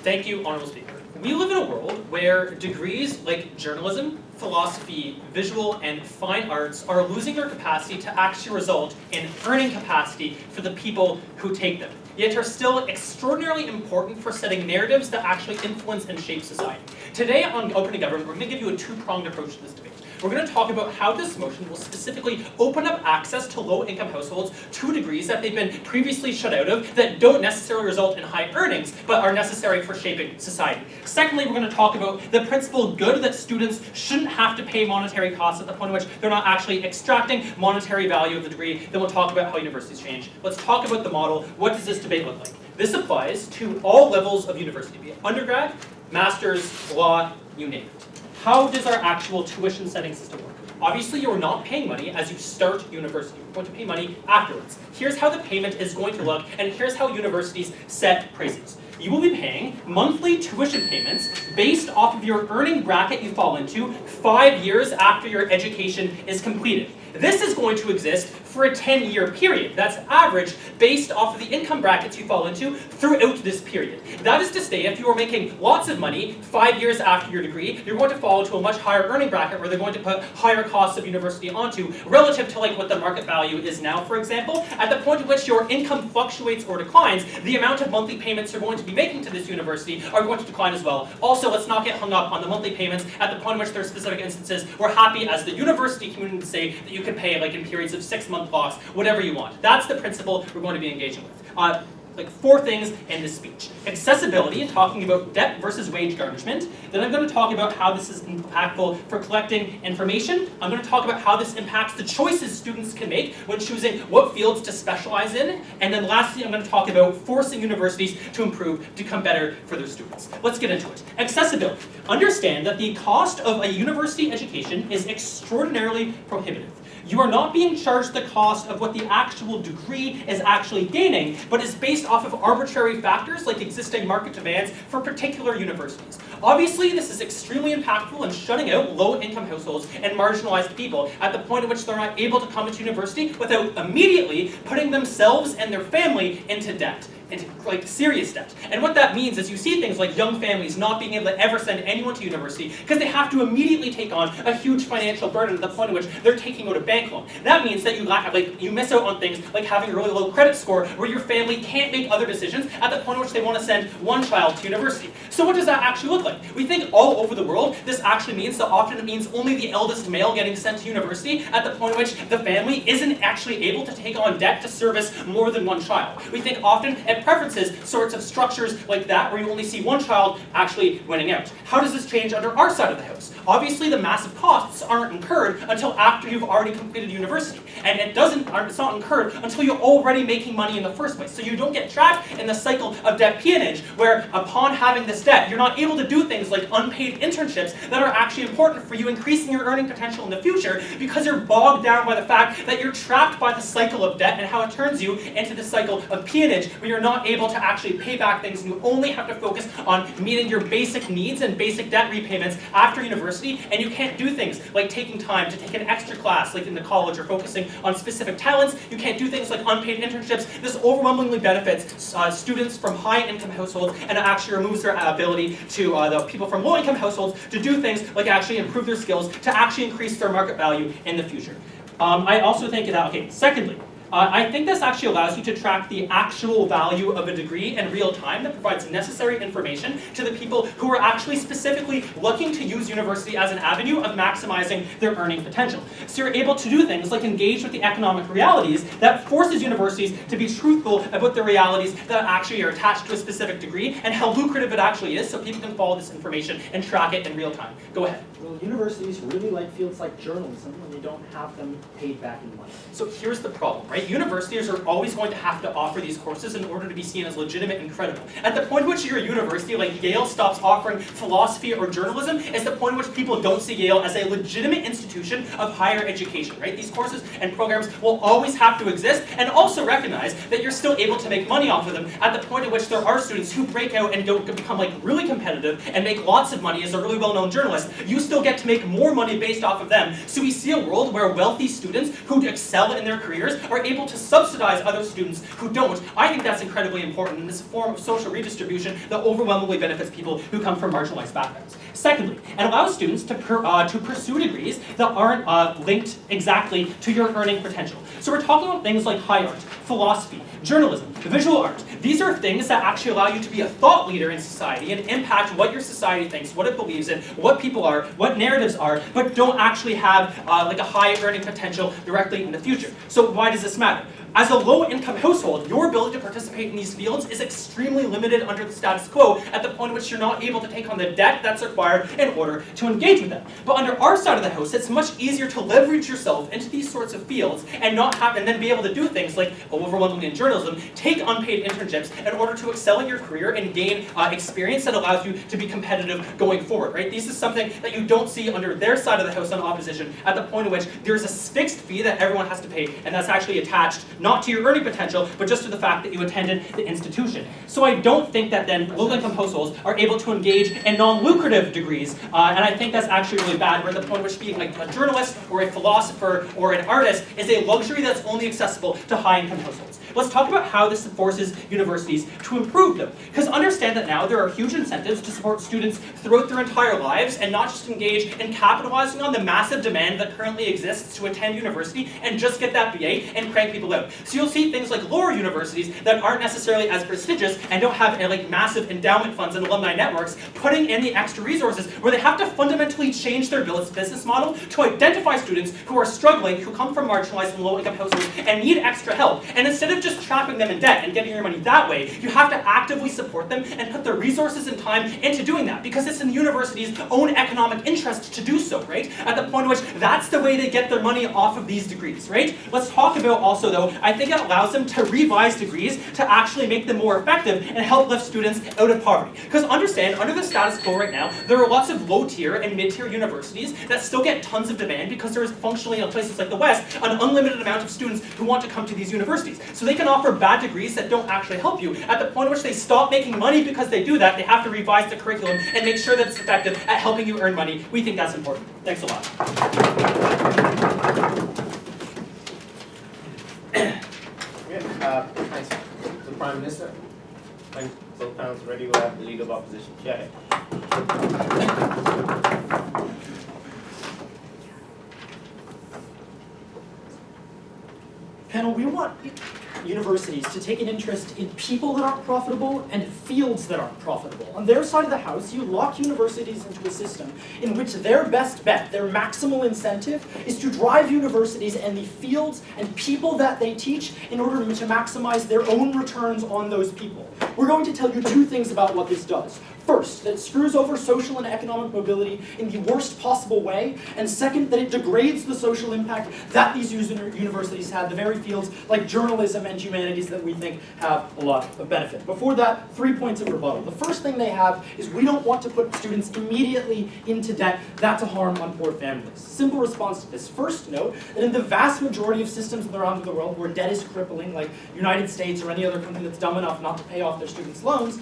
Thank you, Honourable Speaker. We live in a world where degrees like journalism, philosophy, visual, and fine arts are losing their capacity to actually result in earning capacity for the people who take them, yet are still extraordinarily important for setting narratives that actually influence and shape society. Today on Open to Government, we're going to give you a two-pronged approach to this debate. We're going to talk about how this motion will specifically open up access to low-income households to degrees that they've been previously shut out of that don't necessarily result in high earnings, but are necessary for shaping society. Secondly, we're going to talk about the principal good that students shouldn't have to pay monetary costs at the point at which they're not actually extracting monetary value of the degree. Then we'll talk about how universities change. Let's talk about the model. What does this debate look like? This applies to all levels of university, be it undergrad, master's, law, you name it. How does our actual tuition setting system work? Obviously, you're not paying money as you start university. You're going to pay money afterwards. Here's how the payment is going to look, and here's how universities set prices. You will be paying monthly tuition payments based off of your earning bracket you fall into 5 years after your education is completed. This is going to exist for a 10-year period. That's average based off of the income brackets you fall into throughout this period. That is to say, if you are making lots of money 5 years after your degree, you're going to fall into a much higher earning bracket where they're going to put higher costs of university onto relative to like what the market value is now, for example. At the point at which your income fluctuates or declines, the amount of monthly payments you're going to be making to this university are going to decline as well. Also, let's not get hung up on the monthly payments at the point at which there are specific instances. We're happy as the university community to say that you can pay like in periods of 6-month blocks, whatever you want. That's the principle we're going to be engaging with. Like 4 things in this speech. Accessibility, and talking about debt versus wage garnishment. Then I'm going to talk about how this is impactful for collecting information. I'm going to talk about how this impacts the choices students can make when choosing what fields to specialize in. And then lastly, I'm going to talk about forcing universities to improve, to become better for their students. Let's get into it. Accessibility. Understand that the cost of a university education is extraordinarily prohibitive. You are not being charged the cost of what the actual degree is actually gaining, but is based off of arbitrary factors like existing market demands for particular universities. Obviously, this is extremely impactful in shutting out low-income households and marginalized people at the point at which they're not able to come into university without immediately putting themselves and their family into debt. Into like serious debt. And what that means is you see things like young families not being able to ever send anyone to university because they have to immediately take on a huge financial burden at the point at which they're taking out a bank loan. That means that you miss out on things like having a really low credit score where your family can't make other decisions at the point at which they want to send one child to university. So what does that actually look like? We think all over the world this actually means that often it means only the eldest male getting sent to university at the point at which the family isn't actually able to take on debt to service more than one child. We think often at preferences sorts of structures like that where you only see one child actually winning out. How does this change under our side of the house? Obviously the massive costs aren't incurred until after you've already completed university. And it's not incurred until you're already making money in the first place. So you don't get trapped in the cycle of debt peonage where upon having this debt, you're not able to do things like unpaid internships that are actually important for you increasing your earning potential in the future because you're bogged down by the fact that you're trapped by the cycle of debt and how it turns you into the cycle of peonage where you're not able to actually pay back things and you only have to focus on meeting your basic needs and basic debt repayments after university, and you can't do things like taking time to take an extra class like in the college or focusing on specific talents. You can't do things like unpaid internships. This overwhelmingly benefits students from high-income households and actually removes their ability to the people from low-income households to do things like actually improve their skills to actually increase their market value in the future. I also think that, secondly, I think this actually allows you to track the actual value of a degree in real time that provides necessary information to the people who are actually specifically looking to use university as an avenue of maximizing their earning potential. So you're able to do things like engage with the economic realities that forces universities to be truthful about the realities that actually are attached to a specific degree and how lucrative it actually is so people can follow this information and track it in real time. Go ahead. Well, universities really like fields like journalism when they don't have them paid back in money. So here's the problem, right? Universities are always going to have to offer these courses in order to be seen as legitimate and credible. At the point at which your university, like Yale, stops offering philosophy or journalism is the point at which people don't see Yale as a legitimate institution of higher education, right? These courses and programs will always have to exist, and also recognize that you're still able to make money off of them at the point at which there are students who break out and don't become like really competitive and make lots of money as a really well-known journalist. You still still get to make more money based off of them. So we see a world where wealthy students who excel in their careers are able to subsidize other students who don't. I think that's incredibly important, and it's a form of social redistribution that overwhelmingly benefits people who come from marginalized backgrounds. Secondly, it allows students to pursue degrees that aren't linked exactly to your earning potential. So we're talking about things like high art, philosophy, journalism, visual art. These are things that actually allow you to be a thought leader in society and impact what your society thinks, what it believes in, what people are, what narratives are, but don't actually have like a high earning potential directly in the future. So why does this matter? As a low-income household, your ability to participate in these fields is extremely limited under the status quo at the point at which you're not able to take on the debt that's required in order to engage with them. But under our side of the house, it's much easier to leverage yourself into these sorts of fields and then be able to do things like, overwhelmingly in journalism, take unpaid internships in order to excel in your career and gain experience that allows you to be competitive going forward, right? This is something that you don't see under their side of the house on opposition at the point at which there's a fixed fee that everyone has to pay, and that's actually attached not to your earning potential, but just to the fact that you attended the institution. So I don't think that then low-income households are able to engage in non-lucrative degrees, and I think that's actually really bad. We're at the point at which being like a journalist or a philosopher or an artist is a luxury that's only accessible to high-income households. Let's talk about how this forces universities to improve them. Because understand that now there are huge incentives to support students throughout their entire lives and not just engage in capitalizing on the massive demand that currently exists to attend university and just get that BA and crank people out. So you'll see things like lower universities that aren't necessarily as prestigious and don't have like massive endowment funds and alumni networks putting in the extra resources where they have to fundamentally change their business model to identify students who are struggling, who come from marginalized and low-income households and need extra help. And instead of just trapping them in debt and getting your money that way, you have to actively support them and put their resources and time into doing that because it's in the university's own economic interest to do so, right? At the point at which that's the way they get their money off of these degrees, right? Let's talk about also though, I think it allows them to revise degrees to actually make them more effective and help lift students out of poverty. Because understand, under the status quo right now, there are lots of low-tier and mid-tier universities that still get tons of demand because there is functionally in places like the West an unlimited amount of students who want to come to these universities. So they can offer bad degrees that don't actually help you. At the point at which they stop making money because they do that, they have to revise the curriculum and make sure that it's effective at helping you earn money. We think that's important. Thanks a lot. Thanks to the Prime Minister. Thanks to both panels ready. We'll have the Leader of Opposition. Chair. Panel, we want universities to take an interest in people that aren't profitable and fields that aren't profitable. On their side of the house, you lock universities into a system in which their best bet, their maximal incentive, is to drive universities and the fields and people that they teach in order to maximize their own returns on those people. We're going to tell you two things about what this does. First, that it screws over social and economic mobility in the worst possible way, and second, that it degrades the social impact that these universities have, the very fields like journalism and humanities that we think have a lot of benefit. Before that, 3 points of rebuttal. The first thing they have is we don't want to put students immediately into debt. That's a harm on poor families. Simple response to this. First, note that in the vast majority of systems around the world where debt is crippling, like United States or any other country that's dumb enough not to pay off their students' loans,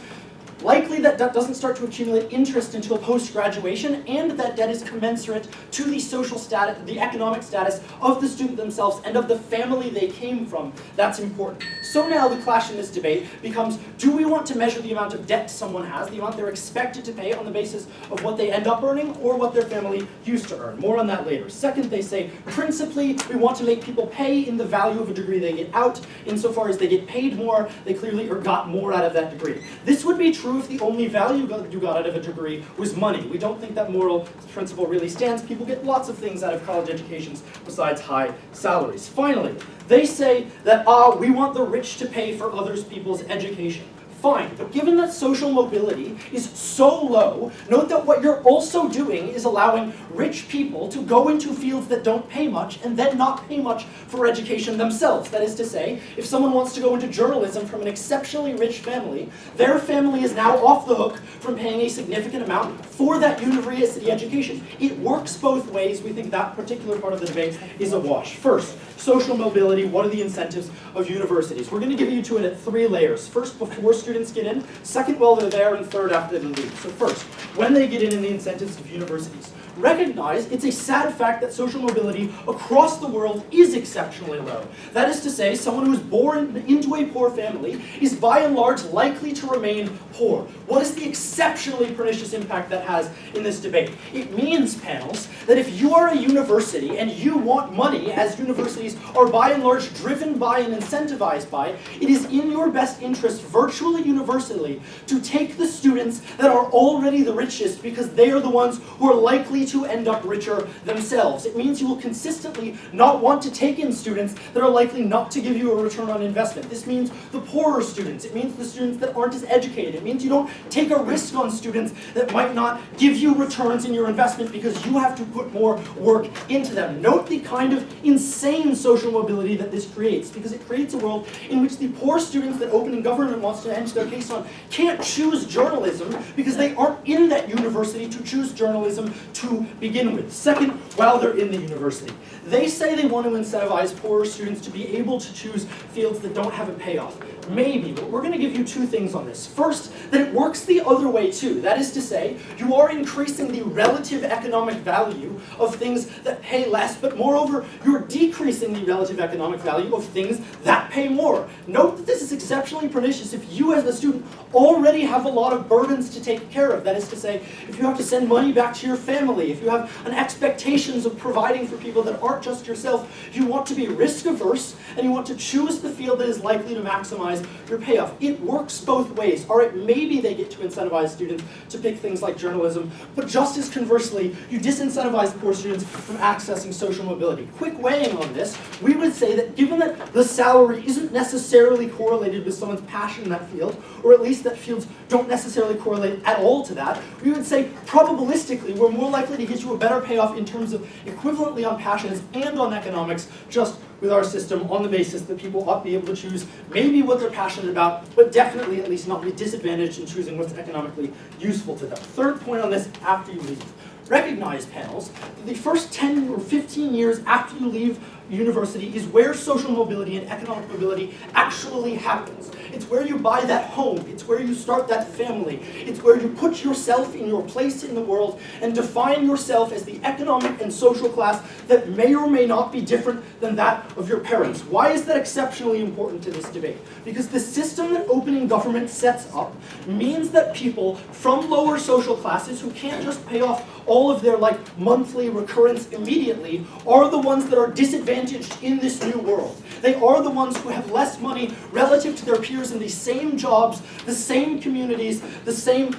likely that debt doesn't start to accumulate interest until post-graduation, and that debt is commensurate to the social status, the economic status of the student themselves and of the family they came from. That's important. So now the clash in this debate becomes, do we want to measure the amount of debt someone has, the amount they're expected to pay on the basis of what they end up earning or what their family used to earn? More on that later. Second, they say, principally, we want to make people pay in the value of a degree they get out. Insofar as they get paid more, they clearly got more out of that degree. This would be true if the only value you got out of a degree was money. We don't think that moral principle really stands. People get lots of things out of college educations besides high salaries. Finally, they say that, we want the rich to pay for other people's education. Fine, but given that social mobility is so low, note that what you're also doing is allowing rich people to go into fields that don't pay much and then not pay much for education themselves. That is to say, if someone wants to go into journalism from an exceptionally rich family, their family is now off the hook from paying a significant amount for that university education. It works both ways. We think that particular part of the debate is a wash. First, social mobility. What are the incentives of universities? We're going to give you to it at 3 layers. First, before students get in. Second, while they're there. And third, after they leave. So first, when they get in the incentives of universities, recognize it's a sad fact that social mobility across the world is exceptionally low. That is to say, someone who is born into a poor family is by and large likely to remain poor. What is the exceptionally pernicious impact that has in this debate? It means, panels, that if you are a university and you want money, as universities are by and large driven by and incentivized by, it is in your best interest, virtually universally, to take the students that are already the richest because they are the ones who are likely to end up richer themselves. It means you will consistently not want to take in students that are likely not to give you a return on investment. This means the poorer students. It means the students that aren't as educated. It means you don't take a risk on students that might not give you returns in your investment because you have to put more work into them. Note the kind of insane social mobility that this creates, because it creates a world in which the poor students that opening government wants to enter their case on can't choose journalism because they aren't in that university to choose journalism to begin with. Second, while they're in the university, they say they want to incentivize poorer students to be able to choose fields that don't have a payoff. Maybe, but we're going to give you two things on this. First, that it works the other way too. That is to say, you are increasing the relative economic value of things that pay less, but moreover, you're decreasing the relative economic value of things that pay more. Note that this is exceptionally pernicious if you as a student already have a lot of burdens to take care of. That is to say, if you have to send money back to your family, if you have an expectations of providing for people that aren't just yourself, you want to be risk averse and you want to choose the field that is likely to maximize your payoff. It works both ways. All right, maybe they get to incentivize students to pick things like journalism, but just as conversely, you disincentivize poor students from accessing social mobility. Quick weighing on this, we would say that given that the salary isn't necessarily correlated with someone's passion in that field, or at least that fields don't necessarily correlate at all to that, we would say probabilistically we're more likely to get you a better payoff in terms of equivalently on passions and on economics, just with our system on the basis that people ought to be able to choose maybe what they're passionate about, but definitely at least not be disadvantaged in choosing what's economically useful to them. Third point on this, after you leave. Recognize, panels, that the first 10 or 15 years after you leave university is where social mobility and economic mobility actually happens. It's where you buy that home. It's where you start that family. It's where you put yourself in your place in the world and define yourself as the economic and social class that may or may not be different than that of your parents. Why is that exceptionally important to this debate? Because the system that opening government sets up means that people from lower social classes who can't just pay off all of their monthly recurrence immediately are the ones that are disadvantaged in this new world. They are the ones who have less money relative to their peers in the same jobs, the same communities, the same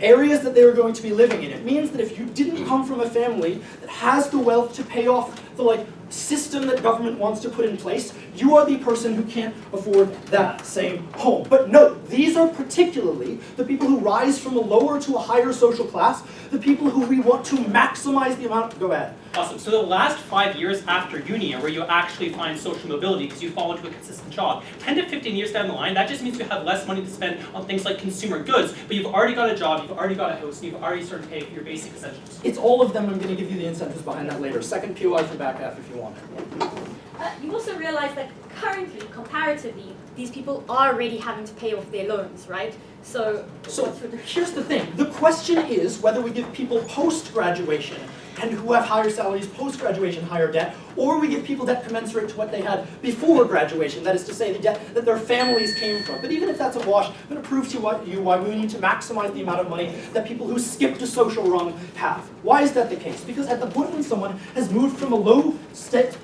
areas that they are going to be living in. It means that if you didn't come from a family that has the wealth to pay off the system that government wants to put in place, you are the person who can't afford that same home. But note, these are particularly the people who rise from a lower to a higher social class, the people who we want to maximize the amount. Go ahead. Awesome. So the last 5 years after uni are where you actually find social mobility because you fall into a consistent job. 10 to 15 years down the line, that just means you have less money to spend on things like consumer goods, but you've already got a job, you've already got a house, and you've already started paying for your basic essentials. It's all of them. I'm going to give you the incentives behind that later. Second POI for back half if you want it. You also realize that currently, comparatively, these people are already having to pay off their loans, right? So here's the thing. The question is whether we give people post-graduation and who have higher salaries post-graduation higher debt, or we give people debt commensurate to what they had before graduation, that is to say the debt that their families came from. But even if that's a wash, I'm going to prove to you why we need to maximize the amount of money that people who skipped a social rung have. Why is that the case? Because at the point when someone has moved from a low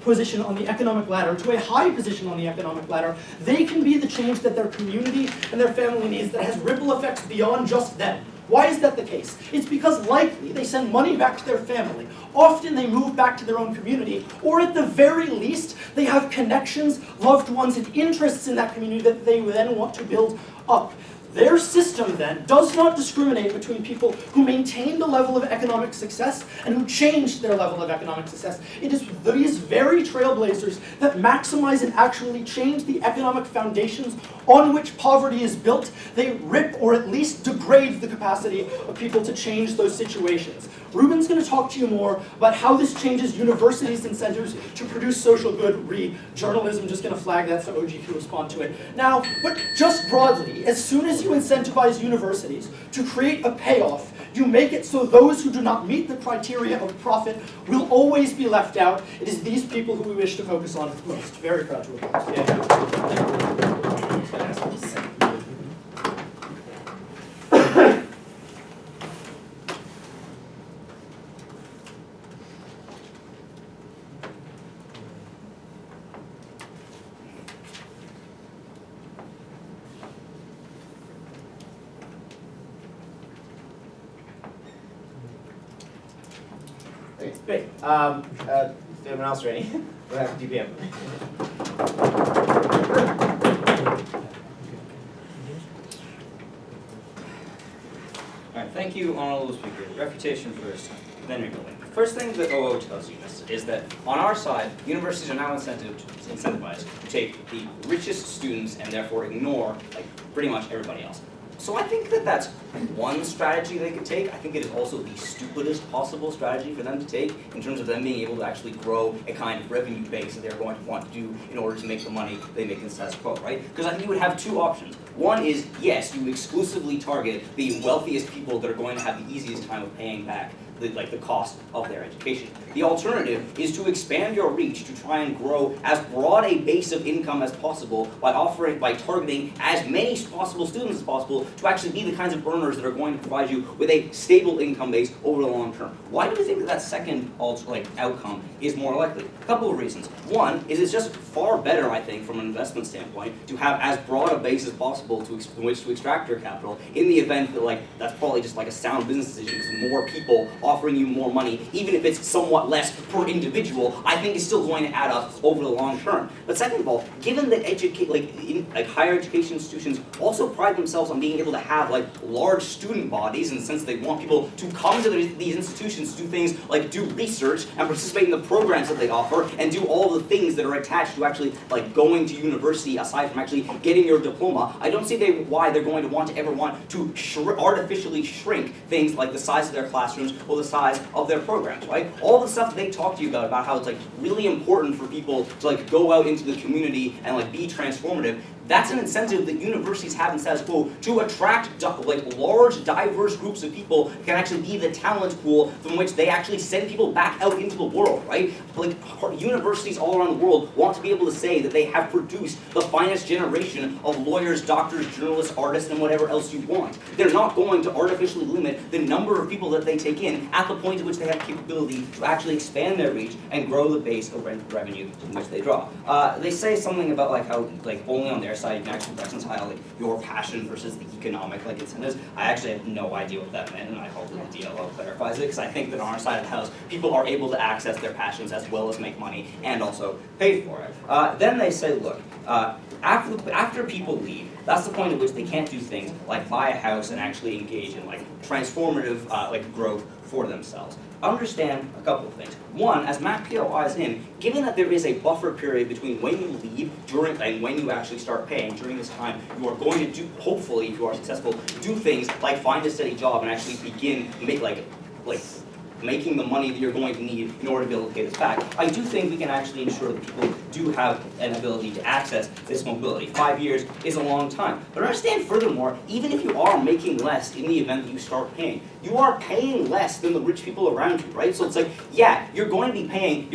position on the economic ladder to a high position on the economic ladder, they can be the change that their community and their family needs that has ripple effects beyond just them. Why is that the case? It's because likely they send money back to their family. Often they move back to their own community, or at the very least, they have connections, loved ones, and interests in that community that they then want to build up. Their system, then, does not discriminate between people who maintained a level of economic success and who changed their level of economic success. It is these very trailblazers that maximize and actually change the economic foundations on which poverty is built. They rip or at least degrade the capacity of people to change those situations. Ruben's going to talk to you more about how this changes universities' incentives to produce social good. Journalism, just going to flag that so OG can respond to it. Now, but just broadly, as soon as you incentivize universities to create a payoff, you make it so those who do not meet the criteria of profit will always be left out. It is these people who we wish to focus on most. Very proud to report. Okay, great. Is anyone else ready? We'll have DPM. All right, thank you, honorable speaker. Refutation first, then rebuilding. The first thing that OO tells you is that on our side, universities are now incentivized to take the richest students and therefore ignore pretty much everybody else. So I think that that's one strategy they could take. I think it is also the stupidest possible strategy for them to take in terms of them being able to actually grow a kind of revenue base that they're going to want to do in order to make the money they make in status quo, right? Because I think you would have two options. One is, yes, you exclusively target the wealthiest people that are going to have the easiest time of paying back the cost of their education. The alternative is to expand your reach to try and grow as broad a base of income as possible by targeting as many possible students as possible to actually be the kinds of earners that are going to provide you with a stable income base over the long term. Why do we think that second outcome is more likely? A couple of reasons. One is it's just far better, I think, from an investment standpoint, to have as broad a base as possible in which to extract your capital in the event that that's probably just a sound business decision because more people offering you more money, even if it's somewhat less per individual, I think is still going to add up over the long term. But second of all, given that higher education institutions also pride themselves on being able to have large student bodies in the sense they want people to come to these institutions to do things like do research and participate in the programs that they offer and do all the things that are attached to actually going to university aside from actually getting your diploma, I don't see why they're going to ever want to artificially shrink things like the size of their classrooms or the size of their programs, right? All the stuff they talk to you about how it's really important for people to go out into the community and be transformative. That's an incentive that universities have in status quo to attract large, diverse groups of people who can actually be the talent pool from which they actually send people back out into the world, right? Universities all around the world want to be able to say that they have produced the finest generation of lawyers, doctors, journalists, artists, and whatever else you want. They're not going to artificially limit the number of people that they take in at the point at which they have capability to actually expand their reach and grow the base of revenue from which they draw. They say something about how only on their side you can actually reconcile your passion versus the economic incentives. I actually have no idea what that meant, and I hope that the DLO clarifies it, because I think that on our side of the house, people are able to access their passions as well as make money and also pay for it. Then they say, look, after people leave, that's the point at which they can't do things like buy a house and actually engage in transformative growth for themselves. Understand a couple of things. One, as Matt POIs in, given that there is a buffer period between when you leave and when you actually start paying, during this time, you are going to do, hopefully, if you are successful, do things like find a steady job and actually begin making the money that you're going to need in order to be able to pay this back. I do think we can actually ensure that people do have an ability to access this mobility. 5 years is a long time. But understand furthermore, even if you are making less in the event that you start paying, you are paying less than the rich people around you, right? So it's yeah, you're going to be paying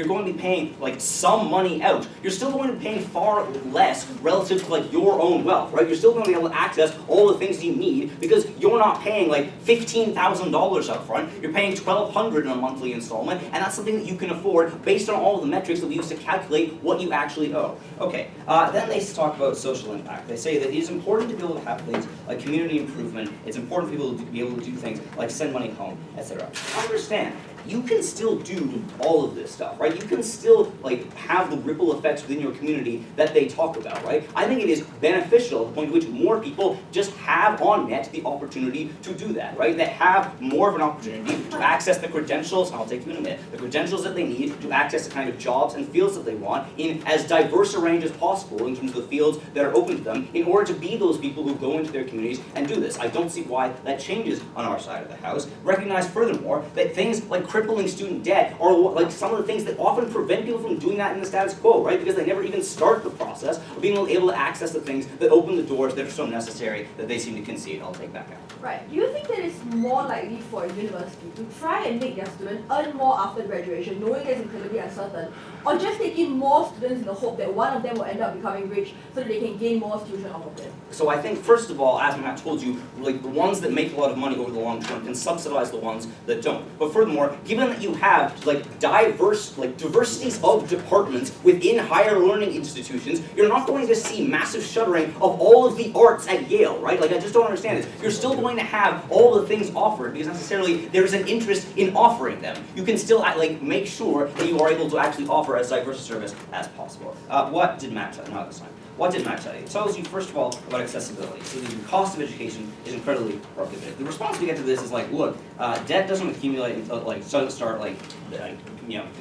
some money out. You're still going to be paying far less relative to your own wealth, right? You're still going to be able to access all the things you need because you're not paying $15,000 up front. You're paying $1,200 in a monthly installment, and that's something that you can afford based on all of the metrics that we use to calculate what you actually owe. Okay, then they talk about social impact. They say that it is important to be able to have things like community improvement. It's important for people to be able to do things like send money home, etc. Understand, you can still do all of this stuff, right? You can still like have the ripple effects within your community that they talk about, right? I think it is beneficial at the point at which more people just have on net the opportunity to do that, right? That have more of an opportunity to access the credentials, and I'll take you in a minute, the credentials that they need to access the kind of jobs and fields that they want in as diverse a range as possible in terms of the fields that are open to them in order to be those people who go into their communities and do this. I don't see why that changes on our side of the house. Recognize furthermore that things like crippling student debt are like some of the things that often prevent people from doing that in the status quo, right? Because they never even start the process of being able to access the things that open the doors that are so necessary that they seem to concede. I'll take that out. Right. Do you think that it's more likely for a university to try and make their students earn more after graduation, knowing it's incredibly uncertain, or just take in more students in the hope that one of them will end up becoming rich so that they can gain more tuition off of it? So I think, first of all, as Matt told you, like the ones that make a lot of money over the long term can subsidize the ones that don't. But furthermore, given that you have like diversities of departments within higher learning institutions, you're not going to see massive shuttering of all of the arts at Yale, right? Like I just don't understand this. You're still going to have all the things offered because necessarily there's an interest in offering them. You can still like make sure that you are able to actually offer as diverse a service as possible. What did Matt tell you? Not this time. What did Matt tell you? It tells you, first of all, about accessibility. So the cost of education is incredibly prohibitive. The response we get to this is like, look, debt doesn't accumulate until, doesn't start, the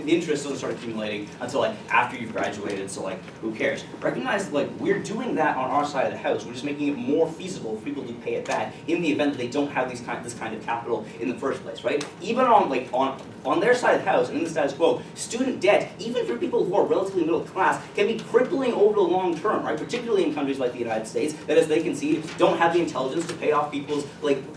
interest doesn't start accumulating until, after you've graduated, so, who cares? Recognize, we're doing that on our side of the house. We're just making it more feasible for people to pay it back in the event that they don't have this kind of capital in the first place, right? Even on their side of the house and in the status quo, student debt, even for people who are relatively middle class, can be crippling over the long term, right? Particularly in countries like the United States, that as they concede, don't have the intelligence to pay off people's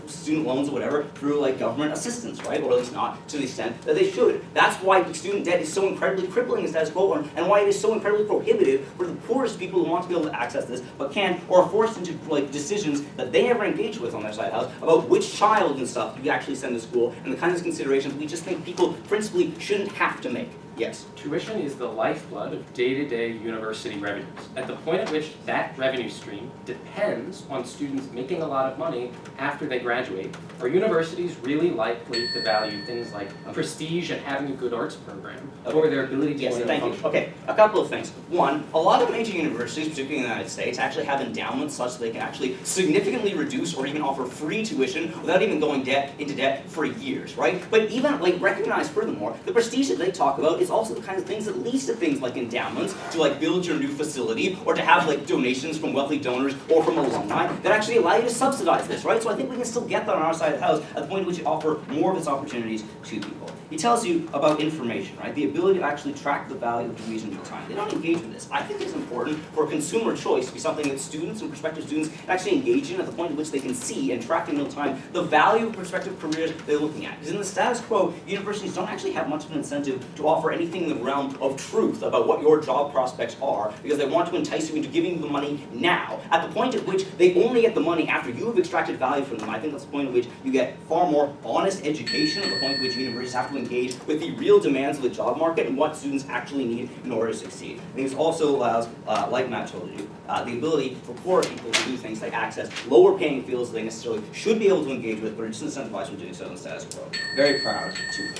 student loans or whatever through government assistance, right? Or at least not to the extent that they should. That's why student debt is so incredibly crippling in status quo, and why it is so incredibly prohibitive for the poorest people who want to be able to access this, but can't, or are forced into decisions that they never engage with on their side of the house about which child and stuff you actually send to school, and the kinds of considerations we just think people principally shouldn't have to make. Yes? Tuition is the lifeblood of day-to-day university revenues. At the point at which that revenue stream depends on students making a lot of money after they graduate, are universities really likely to value things like prestige and having a good arts program over their ability to Yes, thank you. function? Okay, a couple of things. One, a lot of major universities, particularly in the United States, actually have endowments such that they can actually significantly reduce or even offer free tuition without even going into debt for years, right? But even, recognize furthermore, the prestige that they talk about is also the kinds of things that leads to things like endowments, to build your new facility, or to have donations from wealthy donors or from alumni that actually allow you to subsidize this, right? So I think we can still get that on our side of the house at the point at which you offer more of its opportunities to people. He tells you about information, right? The ability to actually track the value of degrees in real time. They don't engage with this. I think it's important for consumer choice to be something that students and prospective students actually engage in at the point at which they can see and track in real time the value of prospective careers they're looking at. Because in the status quo, universities don't actually have much of an incentive to offer anything in the realm of truth about what your job prospects are, because they want to entice you into giving you the money now. At the point at which they only get the money after you have extracted value from them, I think that's the point at which you get far more honest education, at the point at which universities have to engage with the real demands of the job market and what students actually need in order to succeed. I think this also allows, like Matt told you, the ability for poor people to do things like access lower paying fields that they necessarily should be able to engage with, but are just incentivized from doing so in the status quo. Very proud to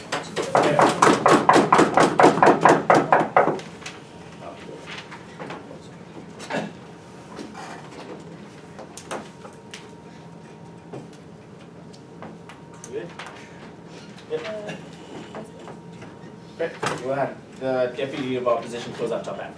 Good? Yep. Great. Go ahead. The Deputy of Opposition close out top end.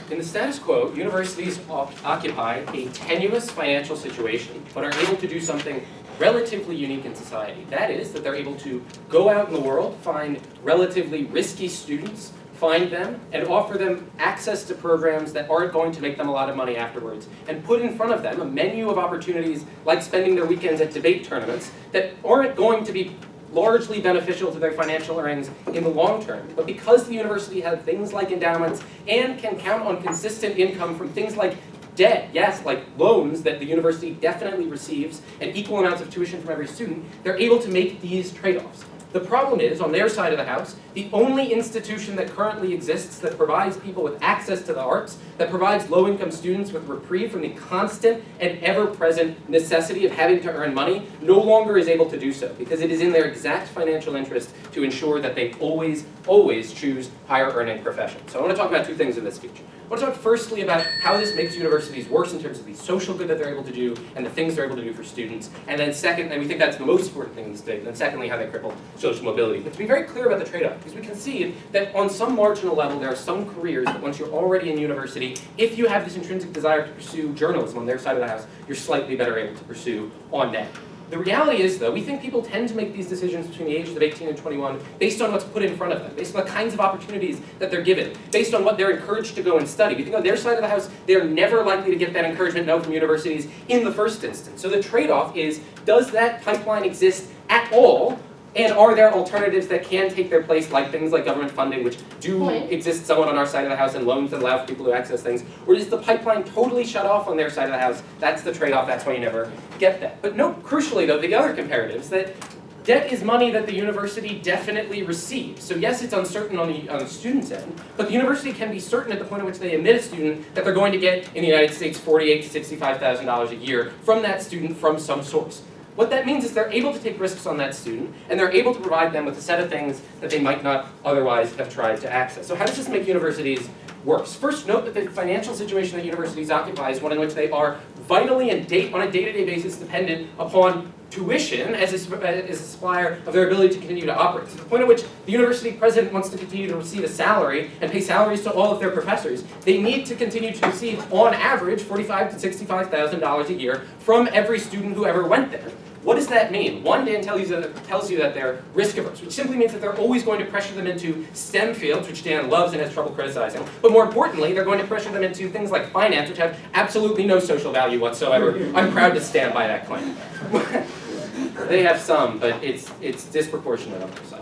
In the status quo, universities occupy a tenuous financial situation, but are able to do something relatively unique in society. That is, that they're able to go out in the world, find relatively risky students, find them, and offer them access to programs that aren't going to make them a lot of money afterwards, and put in front of them a menu of opportunities like spending their weekends at debate tournaments that aren't going to be largely beneficial to their financial earnings in the long term. But because the university has things like endowments and can count on consistent income from things like debt, yes, like loans that the university definitely receives, and equal amounts of tuition from every student, they're able to make these trade-offs. The problem is, on their side of the house, the only institution that currently exists that provides people with access to the arts, that provides low-income students with reprieve from the constant and ever-present necessity of having to earn money, no longer is able to do so, because it is in their exact financial interest to ensure that they always choose higher-earning professions. So I want to talk about two things in this speech. I want to talk firstly about how this makes universities worse in terms of the social good that they're able to do and the things they're able to do for students. And then second, and we think that's the most important thing in this debate, and then secondly, how they cripple social mobility. But to be very clear about the trade-off, because we concede that on some marginal level, there are some careers that once you're already in university, if you have this intrinsic desire to pursue journalism on their side of the house, you're slightly better able to pursue on net. The reality is, though, we think people tend to make these decisions between the ages of 18 and 21 based on what's put in front of them, based on the kinds of opportunities that they're given, based on what they're encouraged to go and study. We think on their side of the house, they're never likely to get that encouragement no from universities in the first instance. So the trade-off is, does that pipeline exist at all? And are there alternatives that can take their place, like things like government funding, which do exist somewhat on our side of the house, and loans that allow people to access things? Or is the pipeline totally shut off on their side of the house? That's the trade-off, that's why you never get that. But note, crucially though, the other comparatives, that debt is money that the university definitely receives. So yes, it's uncertain on the student's end, but the university can be certain at the point at which they admit a student that they're going to get, in the United States, $48,000 to $65,000 a year from that student from some source. What that means is they're able to take risks on that student, and they're able to provide them with a set of things that they might not otherwise have tried to access. So how does this make universities worse? First, note that the financial situation that universities occupy is one in which they are vitally and on a day-to-day basis dependent upon tuition as a supplier of their ability to continue to operate. To the point at which the university president wants to continue to receive a salary and pay salaries to all of their professors, they need to continue to receive, on average, $45,000 to $65,000 a year from every student who ever went there. What does that mean? One, Dan tells you that they're risk averse, which simply means that they're always going to pressure them into STEM fields, which Dan loves and has trouble criticizing. But more importantly, they're going to pressure them into things like finance, which have absolutely no social value whatsoever. I'm proud to stand by that claim. They have some, but it's disproportionate on their side.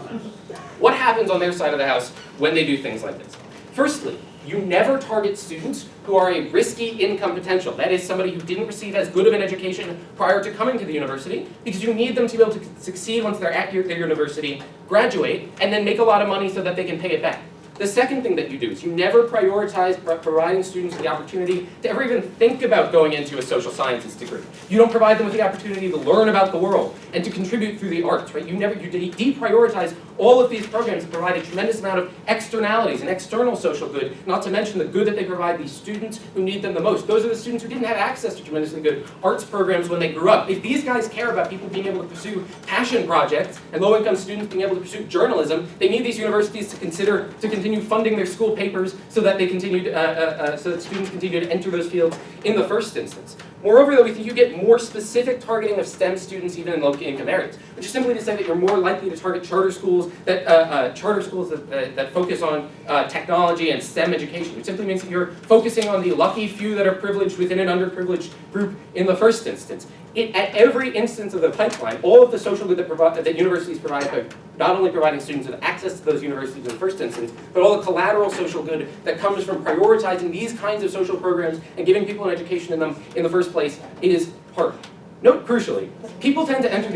What happens on their side of the house when they do things like this? Firstly, you never target students who are a risky income potential. That is, somebody who didn't receive as good of an education prior to coming to the university, because you need them to be able to succeed once they're at their university, graduate, and then make a lot of money so that they can pay it back. The second thing that you do is you never prioritize providing students the opportunity to ever even think about going into a social sciences degree. You don't provide them with the opportunity to learn about the world and to contribute through the arts, right? You deprioritize all of these programs that provide a tremendous amount of externalities and external social good, not to mention the good that they provide these students who need them the most. Those are the students who didn't have access to tremendously good arts programs when they grew up. If these guys care about people being able to pursue passion projects and low-income students being able to pursue journalism, they need these universities to continue funding their school papers so that they continue so that students continue to enter those fields in the first instance. Moreover, though, we think you get more specific targeting of STEM students even in low-income areas, which is simply to say that you're more likely to target charter schools that focus on technology and STEM education, which simply means that you're focusing on the lucky few that are privileged within an underprivileged group in the first instance. At every instance of the pipeline, all of the social good that universities provide by not only providing students with access to those universities in the first instance, but all the collateral social good that comes from prioritizing these kinds of social programs and giving people an education in them in the first place is hard. Note crucially, people tend to enter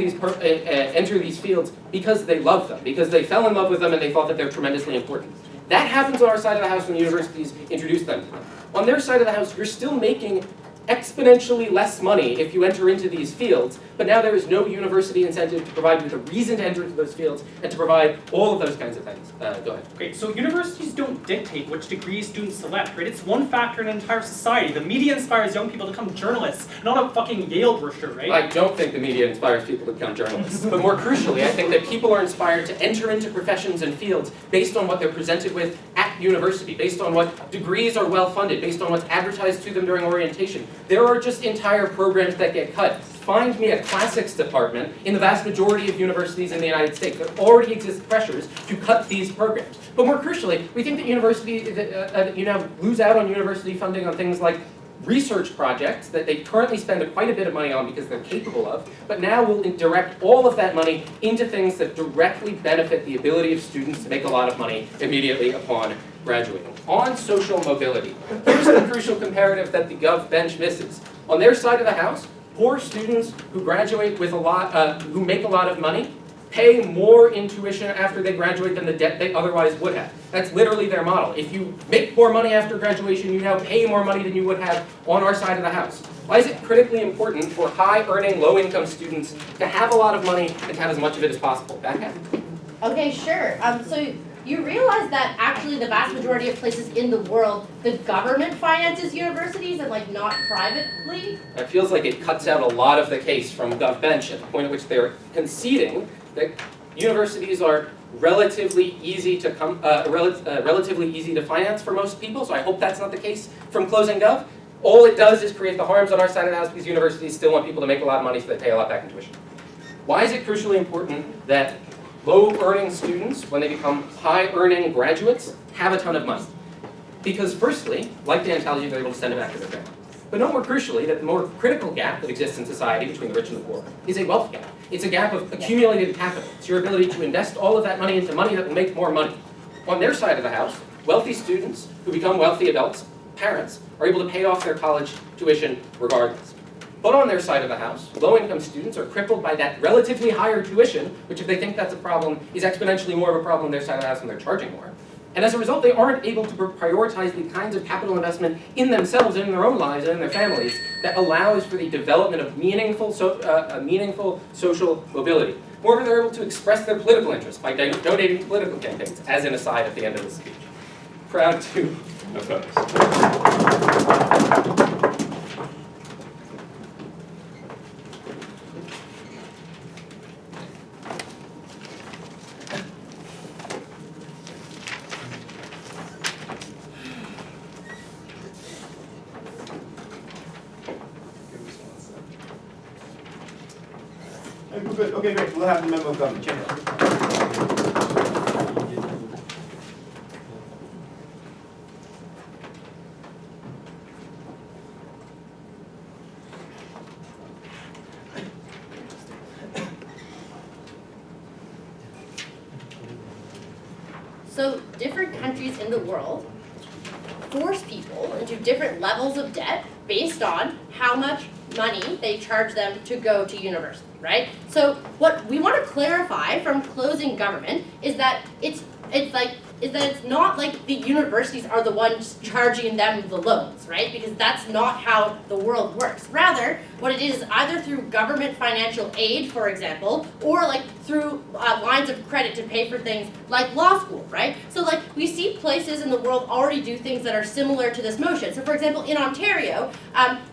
these fields because they love them, because they fell in love with them and they thought that they're tremendously important. That happens on our side of the house when universities introduce them to them. On their side of the house, you're still making exponentially less money if you enter into these fields, but now there is no university incentive to provide you with a reason to enter into those fields and to provide all of those kinds of things. Go ahead. Great, so universities don't dictate which degrees students select, right? It's one factor in an entire society. The media inspires young people to become journalists, not a fucking Yale brochure, right? I don't think the media inspires people to become journalists. But more crucially, I think that people are inspired to enter into professions and fields based on what they're presented with at university, based on what degrees are well funded, based on what's advertised to them during orientation. There are just entire programs that get cut. Find me a classics department in the vast majority of universities in the United States. There already exist pressures to cut these programs. But more crucially, we think that you now lose out on university funding on things like research projects that they currently spend quite a bit of money on because they're capable of, but now will direct all of that money into things that directly benefit the ability of students to make a lot of money immediately upon graduating. On social mobility, here's the crucial comparative that the Gov bench misses. On their side of the house, poor students who graduate with who make a lot of money pay more in tuition after they graduate than the debt they otherwise would have. That's literally their model. If you make more money after graduation, you now pay more money than you would have on our side of the house. Why is it critically important for high-earning, low-income students to have a lot of money and to have as much of it as possible? Becca? Okay, sure. So you realize that actually the vast majority of places in the world, the government finances universities and like not privately? It feels like it cuts out a lot of the case from GovBench at the point at which they're conceding that universities are relatively easy to relatively easy to finance for most people. So I hope that's not the case from closing Gov. All it does is create the harms on our side of the house because universities still want people to make a lot of money so they pay a lot back in tuition. Why is it crucially important that low-earning students, when they become high-earning graduates, have a ton of money? Because firstly, like Dan tells you, they're able to send it back to their family. But no more crucially, that the more critical gap that exists in society between the rich and the poor is a wealth gap. It's a gap of accumulated capital. It's your ability to invest all of that money into money that will make more money. On their side of the house, wealthy students who become wealthy adults, parents, are able to pay off their college tuition regardless. But on their side of the house, low-income students are crippled by that relatively higher tuition, which if they think that's a problem, is exponentially more of a problem on their side of the house when they're charging more. And as a result, they aren't able to prioritize the kinds of capital investment in themselves and in their own lives and in their families that allows for the development of meaningful social mobility. Moreover, they're able to express their political interests by donating to political campaigns, as an aside at the end of the speech. Proud to oppose. Good. Okay, great. We'll have the member of government. Chamber. So different countries in the world force people into different levels of debt based on how much money they charge them to go to university, right? So what we want to clarify from closing government is that it's not like the universities are the ones charging them the loans, right? Because that's not how the world works. Rather, what it is either through government financial aid, for example, or like through lines of credit to pay for things like law school, right? So like we see places in the world already do things that are similar to this motion. So for example, in Ontario,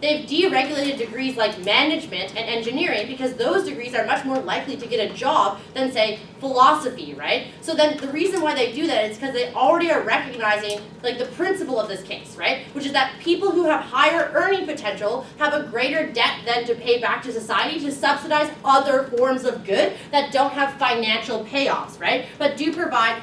they've deregulated degrees like management and engineering because those degrees are much more likely to get a job than say philosophy, right? So then the reason why they do that is because they already are recognizing like the principle of this case, right? Which is that people who have higher earning potential have a greater debt then to pay back to society to subsidize other forms of good that don't have financial payoffs, right? But do provide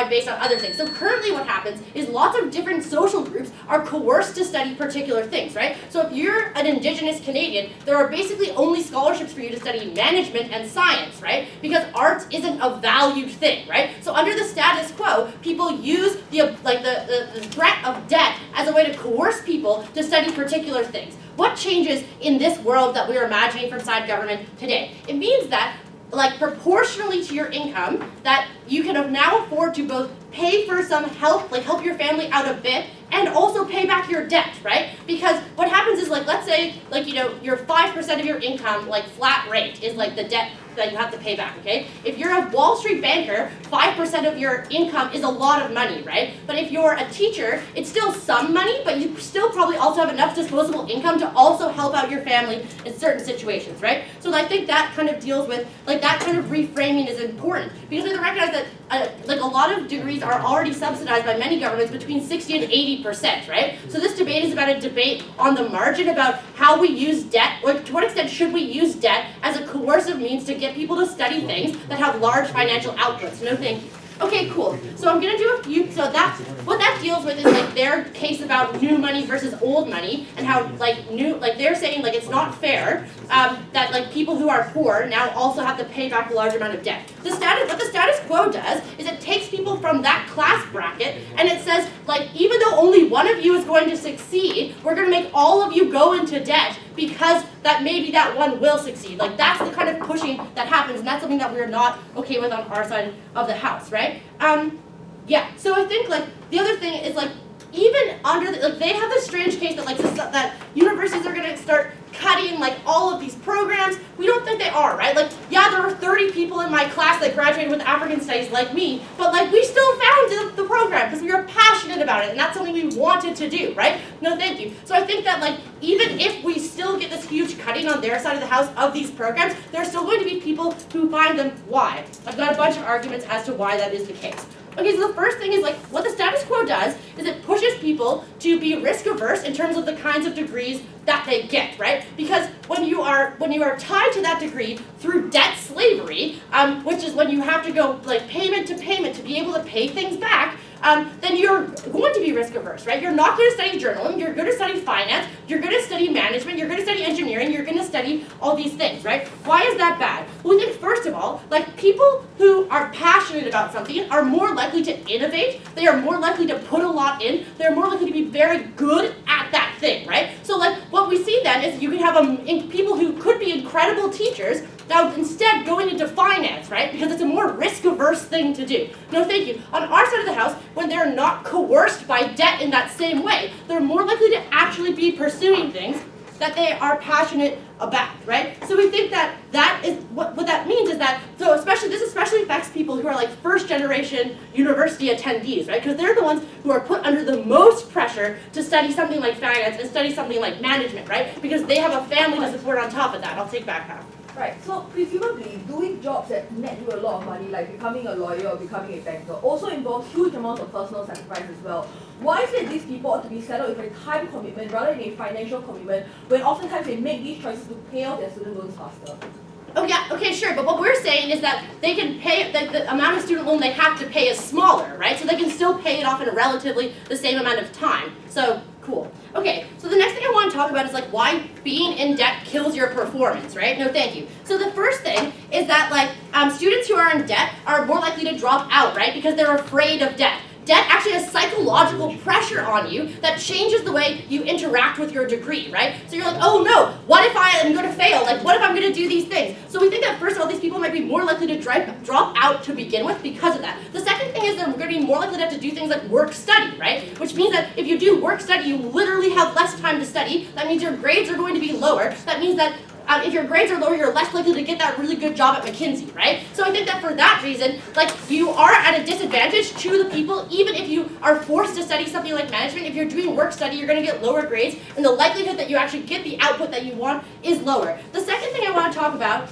based on other things. So currently what happens is lots of different social groups are coerced to study particular things, right? So if you're an Indigenous Canadian, there are basically only scholarships for you to study management and science, right? Because arts isn't a valued thing, right? So under the status quo, people use the threat of debt as a way to coerce people to study particular things. What changes in this world that we're imagining from side government today? It means that like proportionally to your income, that you can now afford to both pay for some help, like help your family out a bit, and also pay back your debt, right? Because what happens is like, let's say, like, you know, your 5% of your income, like flat rate is like the debt that you have to pay back, okay? If you're a Wall Street banker, 5% of your income is a lot of money, right? But if you're a teacher, it's still some money, but you still probably also have enough disposable income to also help out your family in certain situations, right? So I think that kind of deals with, like that kind of reframing is important because we have to recognize that like a lot of degrees are already subsidized by many governments between 60 and 80%, right? So this debate is about a debate on the margin about how we use debt, or to what extent should we use debt as a coercive means to get people to study things that have large financial outputs. No thank you. Okay, cool. So I'm gonna do a few, so that's, what that deals with is like their case about new money versus old money and how like they're saying like it's not fair that like people who are poor now also have to pay back a large amount of debt. What the status quo does is it takes people from that class bracket and it says like even though only one of you is going to succeed, we're gonna make all of you go into debt because that maybe that one will succeed. Like that's the kind of pushing that happens, and that's something that we're not okay with on our side of the house, right? Yeah. So I think like the other thing is like even under like they have this strange case that like that universities are gonna start cutting like all of these programs. We don't think they are, right? Like, yeah, there are 30 people in my class that graduated with African studies like me, but like we still found the program because we were passionate about it and that's something we wanted to do, right? No, thank you. So I think that like even if we still get this huge cutting on their side of the house of these programs, there are still going to be people who find them. Why? I've got a bunch of arguments as to why that is the case. Okay, so the first thing is like what the status quo does is it pushes people to be risk averse in terms of the kinds of degrees that they get, right? Because when you are tied to that degree through debt slavery, which is when you have to go like payment to be able to pay things back, then you're going to be risk averse, right? You're not going to study journalism, you're going to study finance, you're going to study management, you're going to study engineering, you're going to study all these things, right? Why is that bad? Well, we think first of all, like people who are passionate about something are more likely to innovate, they are more likely to put a lot in, they're more likely to be very good at that thing, right? So like what we see then is you can have people who could be incredible teachers now instead going into finance, right? Because it's a more risk-averse thing to do. No, thank you. On our side of the house, when they're not coerced by debt in that same way, they're more likely to actually be pursuing things that they are passionate about, right? So we think that that is what that means is that this especially affects people who are like first-generation university attendees, right? Because they're the ones who are put under the most pressure to study something like finance and study something like management, right? Because they have a family to support on top of that. I'll take back half. Right, so presumably doing jobs that net you a lot of money, like becoming a lawyer or becoming a banker, also involves huge amounts of personal sacrifice as well. Why is it these people ought to be saddled with a time commitment rather than a financial commitment when oftentimes they make these choices to pay off their student loans faster? Oh yeah, okay, sure, but what we're saying is that they can pay, the amount of student loan they have to pay is smaller, right? So they can still pay it off in a relatively the same amount of time. So, cool. Okay, so the next thing I want to talk about is like why being in debt kills your performance, right? No, thank you. So the first thing is that like students who are in debt are more likely to drop out, right? Because they're afraid of debt. Debt actually has psychological pressure on you that changes the way you interact with your degree, right? So you're like, oh no, what if I am going to fail? Like, what if I'm going to do these things? So we think that first of all, these people might be more likely to drop out to begin with because of that. The second thing is they're going to be more likely to have to do things like work study, right? Which means that if you do work study, you literally have less time to study. That means your grades are going to be lower. That means that if your grades are lower, you're less likely to get that really good job at McKinsey, right? So I think that for that reason, like you are at a disadvantage to the people, even if you are forced to study something like management. If you're doing work study, you're going to get lower grades, and the likelihood that you actually get the output that you want is lower. The second thing I want to talk about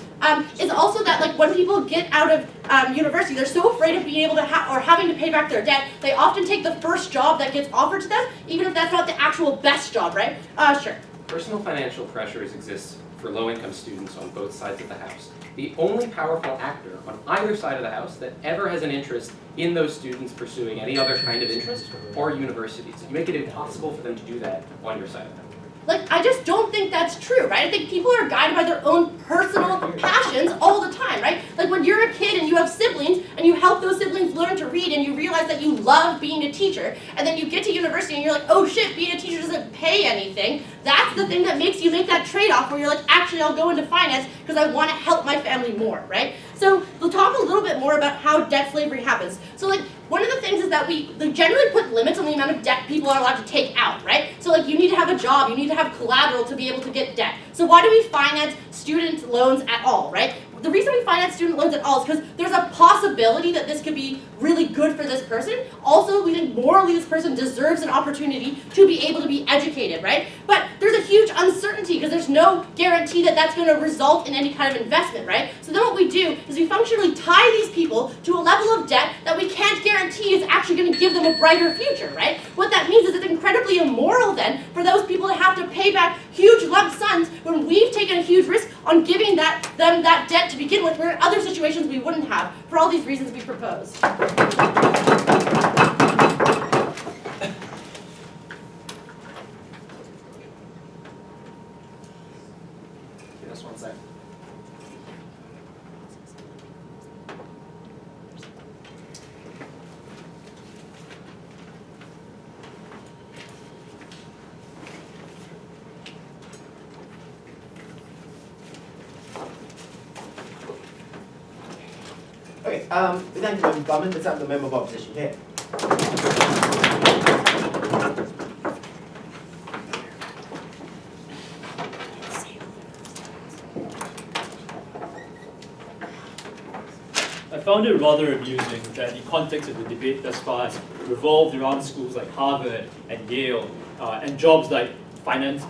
is also that like when people get out of university, they're so afraid of being able to or having to pay back their debt, they often take the first job that gets offered to them, even if that's not the actual best job, right? Sure. Personal financial pressures exist for low-income students on both sides of the house. The only powerful actor on either side of the house that ever has an interest in those students pursuing any other kind of interest are universities. You make it impossible for them to do that on your side of the house. Like, I just don't think that's true, right? I think people are guided by their own personal passions all the time, right? Like when you're a kid and you have siblings and you help those siblings learn to read and you realize that you love being a teacher, and then you get to university and you're like, oh shit, being a teacher doesn't pay anything. That's the thing that makes you make that trade-off where you're like, actually I'll go into finance because I want to help my family more, right? So we'll talk a little bit more about how debt slavery happens. So like, one of the things is that we generally put limits on the amount of debt people are allowed to take out, right? So like you need to have a job, you need to have collateral to be able to get debt. So why do we finance student loans at all, right? The reason we finance student loans at all is because there's a possibility that this could be really good for this person. Also, we think morally this person deserves an opportunity to be able to be educated, right? But there's a huge uncertainty because there's no guarantee that that's going to result in any kind of investment, right? So then what we do is we functionally tie these people to a level of debt that we can't guarantee is actually going to give them a brighter future, right? What that means is it's incredibly immoral then for those people to have to pay back huge lump sums when we've taken a huge risk on giving them that debt to begin with, where in other situations we wouldn't have, for all these reasons we propose. Give us 1 sec. Okay, we thank the member of government. Let's have the member of opposition here. I found it rather amusing that the context of the debate thus far has revolved around schools like Harvard and Yale and jobs like finance,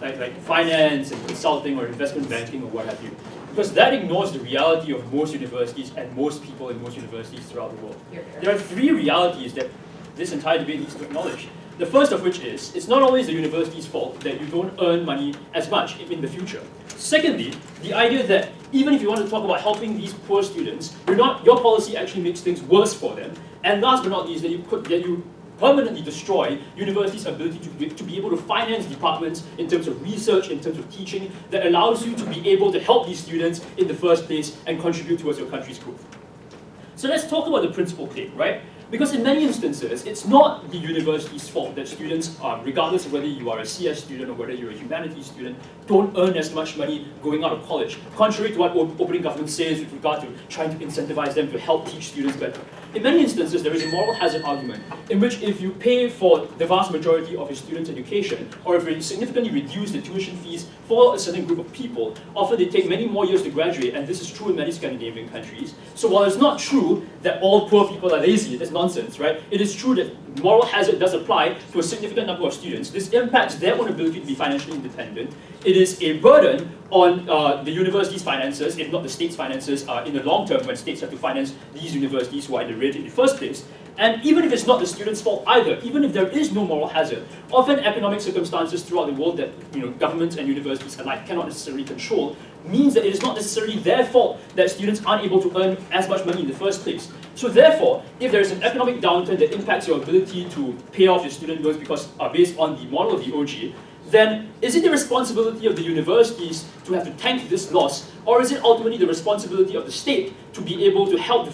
finance and consulting or investment banking or what have you. Because that ignores the reality of most universities and most people in most universities throughout the world. There are three realities that this entire debate needs to acknowledge. The first of which is, it's not always the university's fault that you don't earn money as much in the future. Secondly, the idea that even if you want to talk about helping these poor students, your policy actually makes things worse for them. And last but not least, that you permanently destroy universities' ability to be able to finance departments in terms of research, in terms of teaching, that allows you to be able to help these students in the first place and contribute towards your country's growth. So let's talk about the principal claim, right? Because in many instances, it's not the university's fault that students, regardless of whether you are a CS student or whether you're a humanities student, don't earn as much money going out of college, contrary to what opening government says with regard to trying to incentivize them to help teach students better. In many instances, there is a moral hazard argument in which if you pay for the vast majority of your students' education, or if you significantly reduce the tuition fees for a certain group of people, often they take many more years to graduate, and this is true in many Scandinavian countries. So while it's not true that all poor people are lazy, that's nonsense, right? It is true that moral hazard does apply to a significant number of students. This impacts their own ability to be financially independent. It is a burden on the university's finances, if not the state's finances, in the long term when states have to finance these universities who are in the red in the first place. And even if it's not the student's fault either, even if there is no moral hazard, often economic circumstances throughout the world that governments and universities alike cannot necessarily control means that it is not necessarily their fault that students aren't able to earn as much money in the first place. So therefore, if there is an economic downturn that impacts your ability to pay off your student loans because based on the model of the OG, then is it the responsibility of the universities to have to tank this loss, or is it ultimately the responsibility of the state to be able to help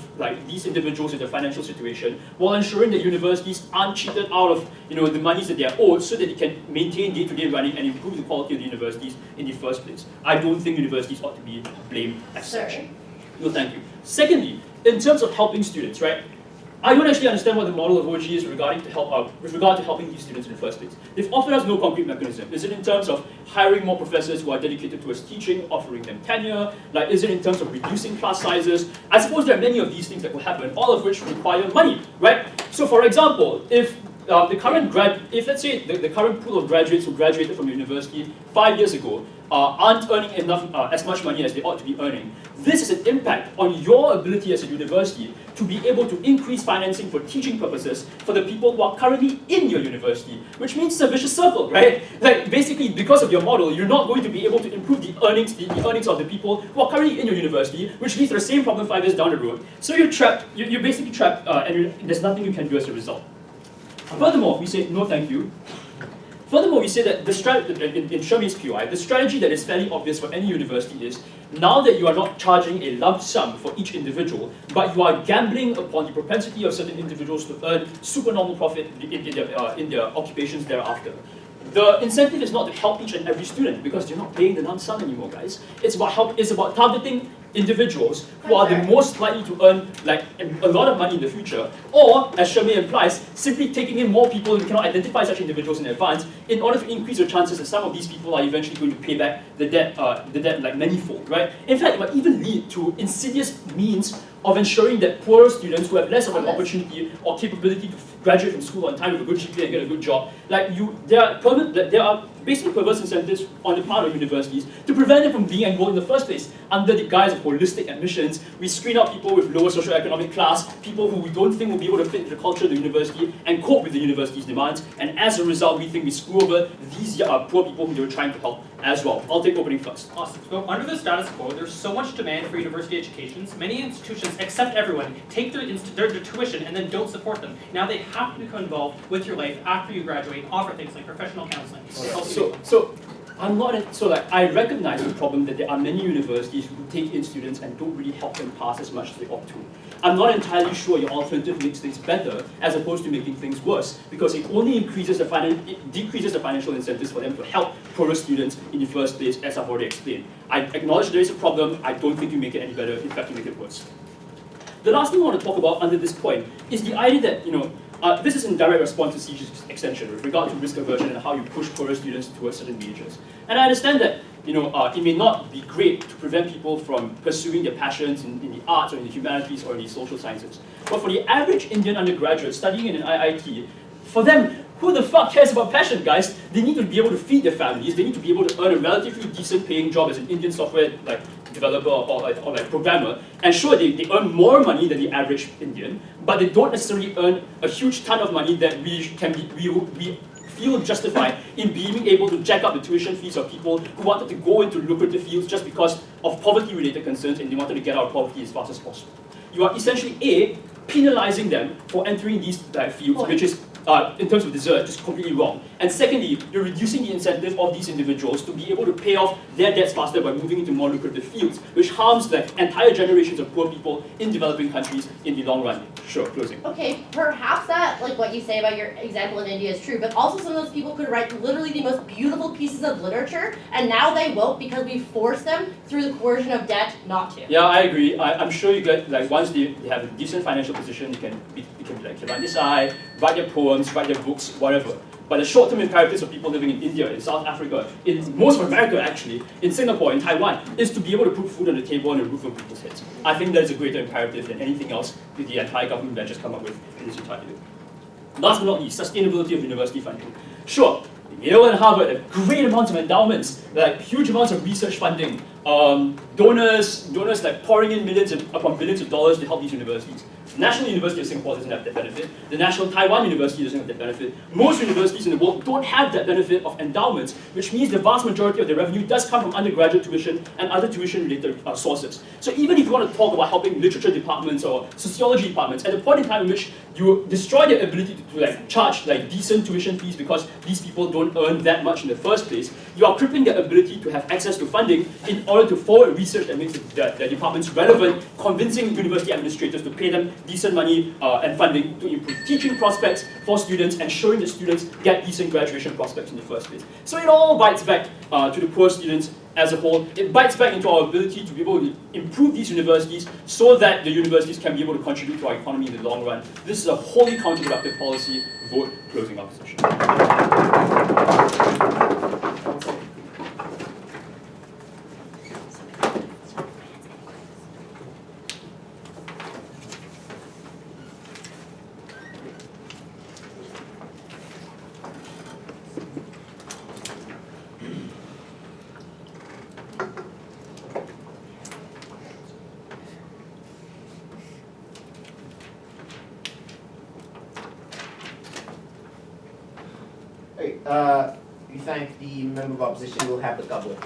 these individuals in their financial situation while ensuring that universities aren't cheated out of the monies that they are owed so that they can maintain day-to-day running and improve the quality of the universities in the first place? I don't think universities ought to be blamed as such. No, thank you. Secondly, in terms of helping students, right? I don't actually understand what the model of OG is with regard to helping these students in the first place. They've offered us no concrete mechanism. Is it in terms of hiring more professors who are dedicated towards teaching, offering them tenure? Is it in terms of reducing class sizes? I suppose there are many of these things that will happen, all of which require money, right? So for example, if let's say the current pool of graduates who graduated from university 5 years ago aren't earning as much money as they ought to be earning, this is an impact on your ability as a university to be able to increase financing for teaching purposes for the people who are currently in your university, which means it's a vicious circle, right? Basically, because of your model, you're not going to be able to improve the earnings of the people who are currently in your university, which leads to the same problem 5 years down the road. So you're trapped. You're basically trapped, and there's nothing you can do as a result. Furthermore, we say no thank you. Furthermore, we say that in Sherman's POI, the strategy that is fairly obvious for any university is, now that you are not charging a lump sum for each individual, but you are gambling upon the propensity of certain individuals to earn supernormal profit in their occupations thereafter. The incentive is not to help each and every student because you're not paying the lump sum anymore, guys. It's about targeting individuals who are the most likely to earn a lot of money in the future, or, as Sherman implies, simply taking in more people who cannot identify such individuals in advance in order to increase your chances that some of these people are eventually going to pay back the debt manyfold, right? In fact, it might even lead to insidious means of ensuring that poorer students who have less of an opportunity or capability to graduate from school on time with a good GPA and get a good job, there are basically perverse incentives on the part of universities to prevent them from being enrolled in the first place. Under the guise of holistic admissions, we screen out people with lower socioeconomic class, people who we don't think will be able to fit the culture of the university and cope with the university's demands, and as a result, we think we screw over these poor people who they were trying to help as well. I'll take opening first. Awesome. So under the status quo, there's so much demand for university educations. Many institutions, except everyone, take their tuition and then don't support them. Now they have to become involved with your life after you graduate and offer things like professional counseling. I recognize the problem that there are many universities who take in students and don't really help them pass as much as they ought to. I'm not entirely sure your alternative makes things better as opposed to making things worse, because it only decreases the financial incentives for them to help poorer students in the first place, as I've already explained. I acknowledge there is a problem. I don't think you make it any better. In fact, you make it worse. The last thing I want to talk about under this point is the idea that, this is in direct response to Siege's extension with regard to risk aversion and how you push poorer students towards certain majors. And I understand that, it may not be great to prevent people from pursuing their passions in the arts or in the humanities or in the social sciences. But for the average Indian undergraduate studying in an IIT, for them, who the fuck cares about passion, guys? They need to be able to feed their families. They need to be able to earn a relatively decent paying job as an Indian software developer or programmer. And sure, they earn more money than the average Indian, but they don't necessarily earn a huge ton of money that we feel justified in being able to jack up the tuition fees of people who wanted to go into lucrative fields just because of poverty-related concerns and they wanted to get out of poverty as fast as possible. You are essentially A, penalizing them for entering these fields, which is, in terms of desert, just completely wrong. And secondly, you're reducing the incentive of these individuals to be able to pay off their debts faster by moving into more lucrative fields, which harms the entire generations of poor people in developing countries in the long run. Sure, closing. Okay, perhaps that, what you say about your example in India is true, but also some of those people could write literally the most beautiful pieces of literature, and now they won't because we force them through the coercion of debt not to. Yeah, I agree. I'm sure you get, once they have a decent financial position, you can be Kirandisai, write their poems, write their books, whatever. But the short-term imperatives of people living in India, in South Africa, in most of America actually, in Singapore, in Taiwan, is to be able to put food on the table and a roof over people's heads. I think that is a greater imperative than anything else that the entire government branch has come up with in this entirety. Last but not least, sustainability of university funding. Sure, Yale and Harvard have great amounts of endowments, huge amounts of research funding, donors pouring in millions upon billions of dollars to help these universities. The National University of Singapore doesn't have that benefit. The National Taiwan University doesn't have that benefit. Most universities in the world don't have that benefit of endowments, which means the vast majority of their revenue does come from undergraduate tuition and other tuition-related sources. So even if you want to talk about helping literature departments or sociology departments, at the point in time in which you destroy their ability to charge decent tuition fees because these people don't earn that much in the first place, you are crippling their ability to have access to funding in order to forward research that makes their departments relevant, convincing university administrators to pay them decent money and funding to improve teaching prospects for students, and ensuring that students get decent graduation prospects in the first place. So it all bites back to the poor students as a whole. It bites back into our ability to be able to improve these universities so that the universities can be able to contribute to our economy in the long run. This is a wholly counterproductive policy. Vote closing opposition. We thank the member of opposition who will have the goblet.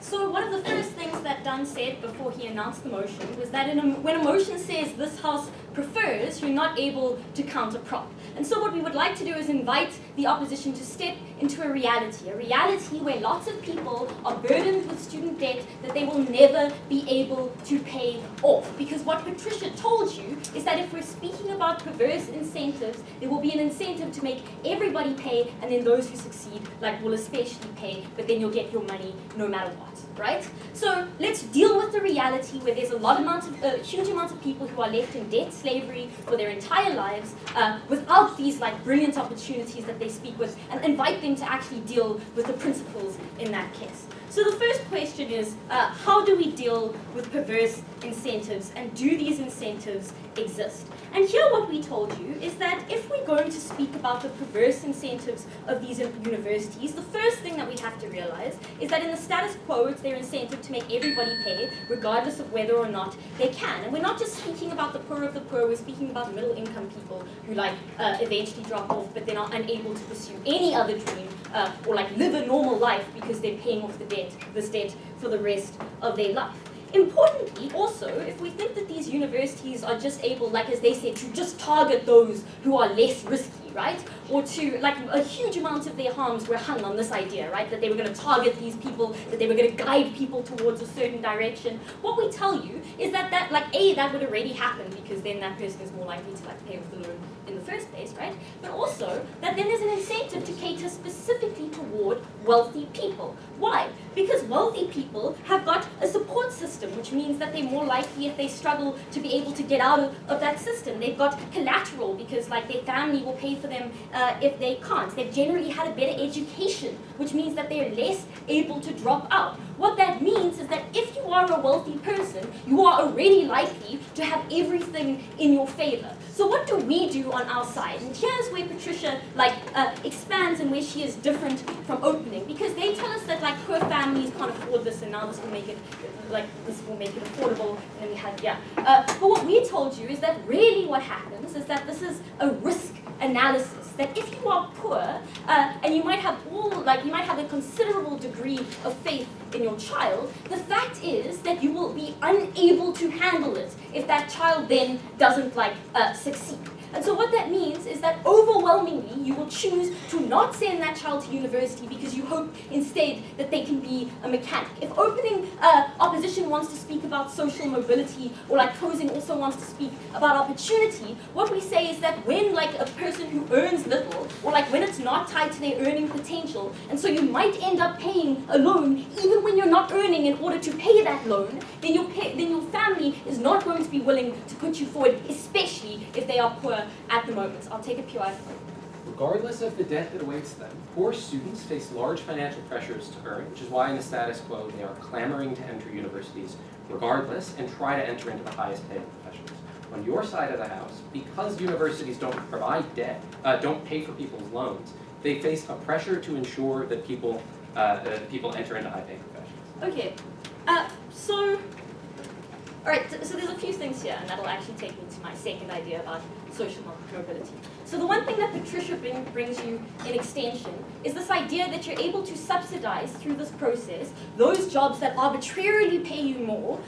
So one of the first things that Dunn said before he announced the motion was that when a motion says this House prefers, you're not able to counter-prop. And so what we would like to do is invite the opposition to step into a reality where lots of people are burdened with student debt that they will never be able to pay off. Because what Patricia told you is that if we're speaking about perverse incentives, there will be an incentive to make everybody pay, and then those who succeed, will especially pay, but then you'll get your money no matter what, right? So let's deal with the reality where there's huge amounts of people who are left in debt slavery for their entire lives without these brilliant opportunities that they speak with, and invite them to actually deal with the principles in that case. So the first question is, how do we deal with perverse incentives, and do these incentives exist? And here what we told you is that if we're going to speak about the perverse incentives of these universities, the first thing that we have to realize is that in the status quo, it's their incentive to make everybody pay, regardless of whether or not they can. And we're not just speaking about the poor of the poor, we're speaking about middle income people who eventually drop off, but they're not unable to pursue any other dream or live a normal life because they're paying off this debt for the rest of their life. importantly, also, if we think that these universities are just able, like as they said, to just target those who are less risky, right? Or to, like, a huge amount of their harms were hung on this idea, right? That they were going to target these people, that they were going to guide people towards a certain direction. What we tell you is that, that would already happen, because then that person is more likely to, like, pay off the loan in the first place, right? But also, that then there's an incentive to cater specifically toward wealthy people. Why? Because wealthy people have got a support system, which means that they're more likely, if they struggle, to be able to get out of that system. They've got collateral, because like their family will pay for them if they can't. They've generally had a better education, which means that they're less able to drop out. What that means is that if you are a wealthy person, you are already likely to have everything in your favor. So what do we do on our side? And here's where Patricia expands and where she is different from opening, because they tell us that like poor families can't afford this, and now this will make it affordable. And then we have but what we told you is that really what happens is that this is a risk analysis. That if you are poor and you might have a considerable degree of faith in your child, the fact is that you will be unable to handle it if that child then doesn't succeed. And so what that means is that overwhelmingly you will choose to not send that child to university because you hope instead that they can be a mechanic. If opening opposition wants to speak about social mobility, or like closing also wants to speak about opportunity, what we say is that when like a person who earns little, or like when it's not tied to their earning potential, and so you might end up paying a loan even when you're not earning in order to pay that loan, then your family is not going to be willing to put you forward, especially if they are poor at the moment. I'll take a PI. Regardless of the debt that awaits them, poor students face large financial pressures to earn, which is why in the status quo they are clamoring to enter universities regardless and try to enter into the highest paying professions. On your side of the house, because universities don't provide debt, don't pay for people's loans, they face a pressure to ensure that people enter into high paying professions. Okay, Alright, so there's a few things here, and that'll actually take me to my second idea about social mobility. So the one thing that Patricia brings you in extension is this idea that you're able to subsidize through this process those jobs that arbitrarily pay you more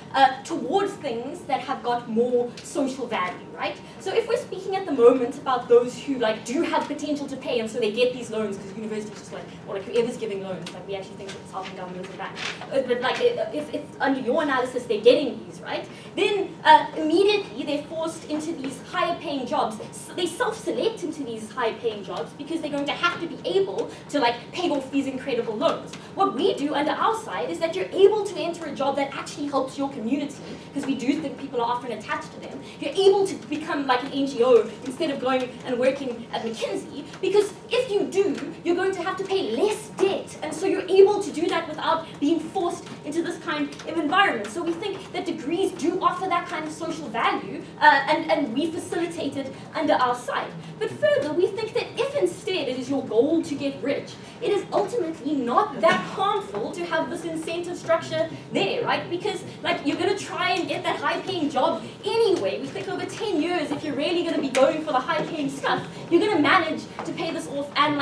towards things that have got more social value, right? So if we're speaking at the moment about those who do have potential to pay, and so they get these loans because universities just or whoever's giving loans, we actually think that the Southern government is a bank. But if under your analysis they're getting these, right? Then immediately they're forced into these higher paying jobs. So they self-select into these high paying jobs because they're going to have to be able to pay off these incredible loans. What we do under our side is that you're able to enter a job that actually helps your community, because we do think people are often attached to them. You're able to become like an NGO instead of going and working at McKinsey, because if you do, you're going to have to pay less debt, and so you're able to do that without being forced into this kind of environment. So we think that degrees do offer that kind of social value, and we facilitate it under our side. But further, we think that if instead it is your goal to get rich, it is ultimately not that harmful to have this incentive structure there, right? Because you're going to try and get that high-paying job anyway. We think over 10 years, if you're really going to be going for the high-paying stuff, you're going to manage to pay this off and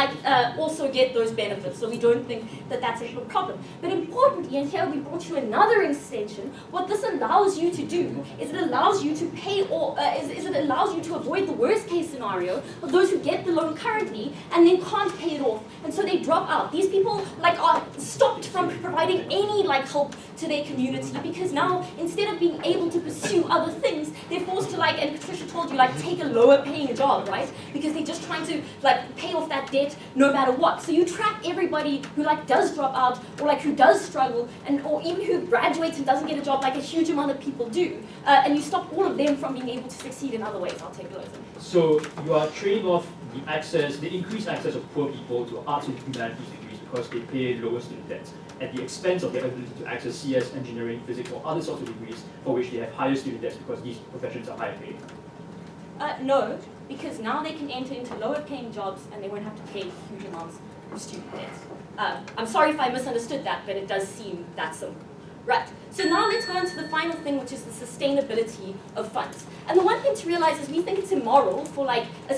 also get those benefits. So we don't think that that's a problem. But importantly, and here we brought you another extension, what this allows you to do is it allows you to it allows you to avoid the worst-case scenario of those who get the loan currently and then can't pay it off, and so they drop out. These people are stopped from providing any help to their community, because now instead of being able to pursue other things, they're forced to and Patricia told you take a lower paying job, right? Because they're just trying to pay off that debt no matter what. So you trap everybody who does drop out, or who does struggle, or even who graduates and doesn't get a job like a huge amount of people do, and you stop all of them from being able to succeed in other ways. I'll take those. So you are trading off the increased access of poor people to arts and humanities degrees because they pay lower student debts at the expense of their ability to access CS, engineering, physics, or other sorts of degrees for which they have higher student debts because these professions are higher paid. No, because now they can enter into lower paying jobs and they won't have to pay huge amounts of student debts. I'm sorry if I misunderstood that, but it does seem that simple. Right. So now let's go on to the final thing, which is the sustainability of funds. And the one thing to realize is we think it's immoral for like a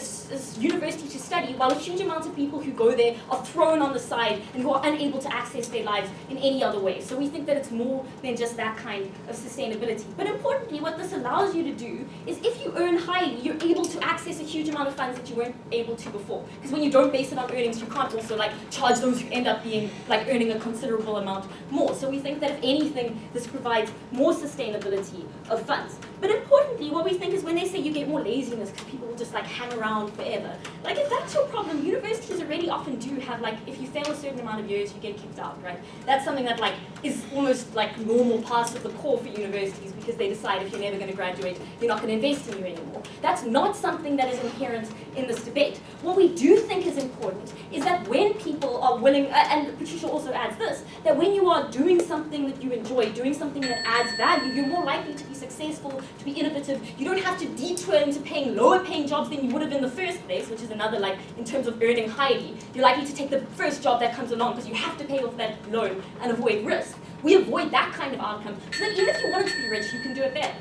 university to study while a huge amount of people who go there are thrown on the side and who are unable to access their lives in any other way. So we think that it's more than just that kind of sustainability. But importantly, what this allows you to do is if you earn highly, you're able to access a huge amount of funds that you weren't able to before. Because when you don't base it on earnings, you can't also like charge those who end up being like earning a considerable amount more. So we think that if anything, this provides more sustainability of funds. But importantly, what we think is when they say you get more laziness because people will just like hang around forever. Like if that's your problem, universities already often do have like, if you fail a certain amount of years, you get kicked out, right? That's something that like is almost like normal parts of the core for universities because they decide if you're never going to graduate, they're not going to invest in you anymore. That's not something that is inherent in this debate. What we do think is important is that when people are willing, and Patricia also adds this, that when you are doing something that you enjoy, doing something that adds value, you're more likely to be successful, to be innovative. You don't have to detour into paying lower paying jobs than you would have in the first place, which is another like in terms of earning highly. You're likely to take the first job that comes along because you have to pay off that loan and avoid risk. We avoid that kind of outcome so that even if you wanted to be rich, you can do it there.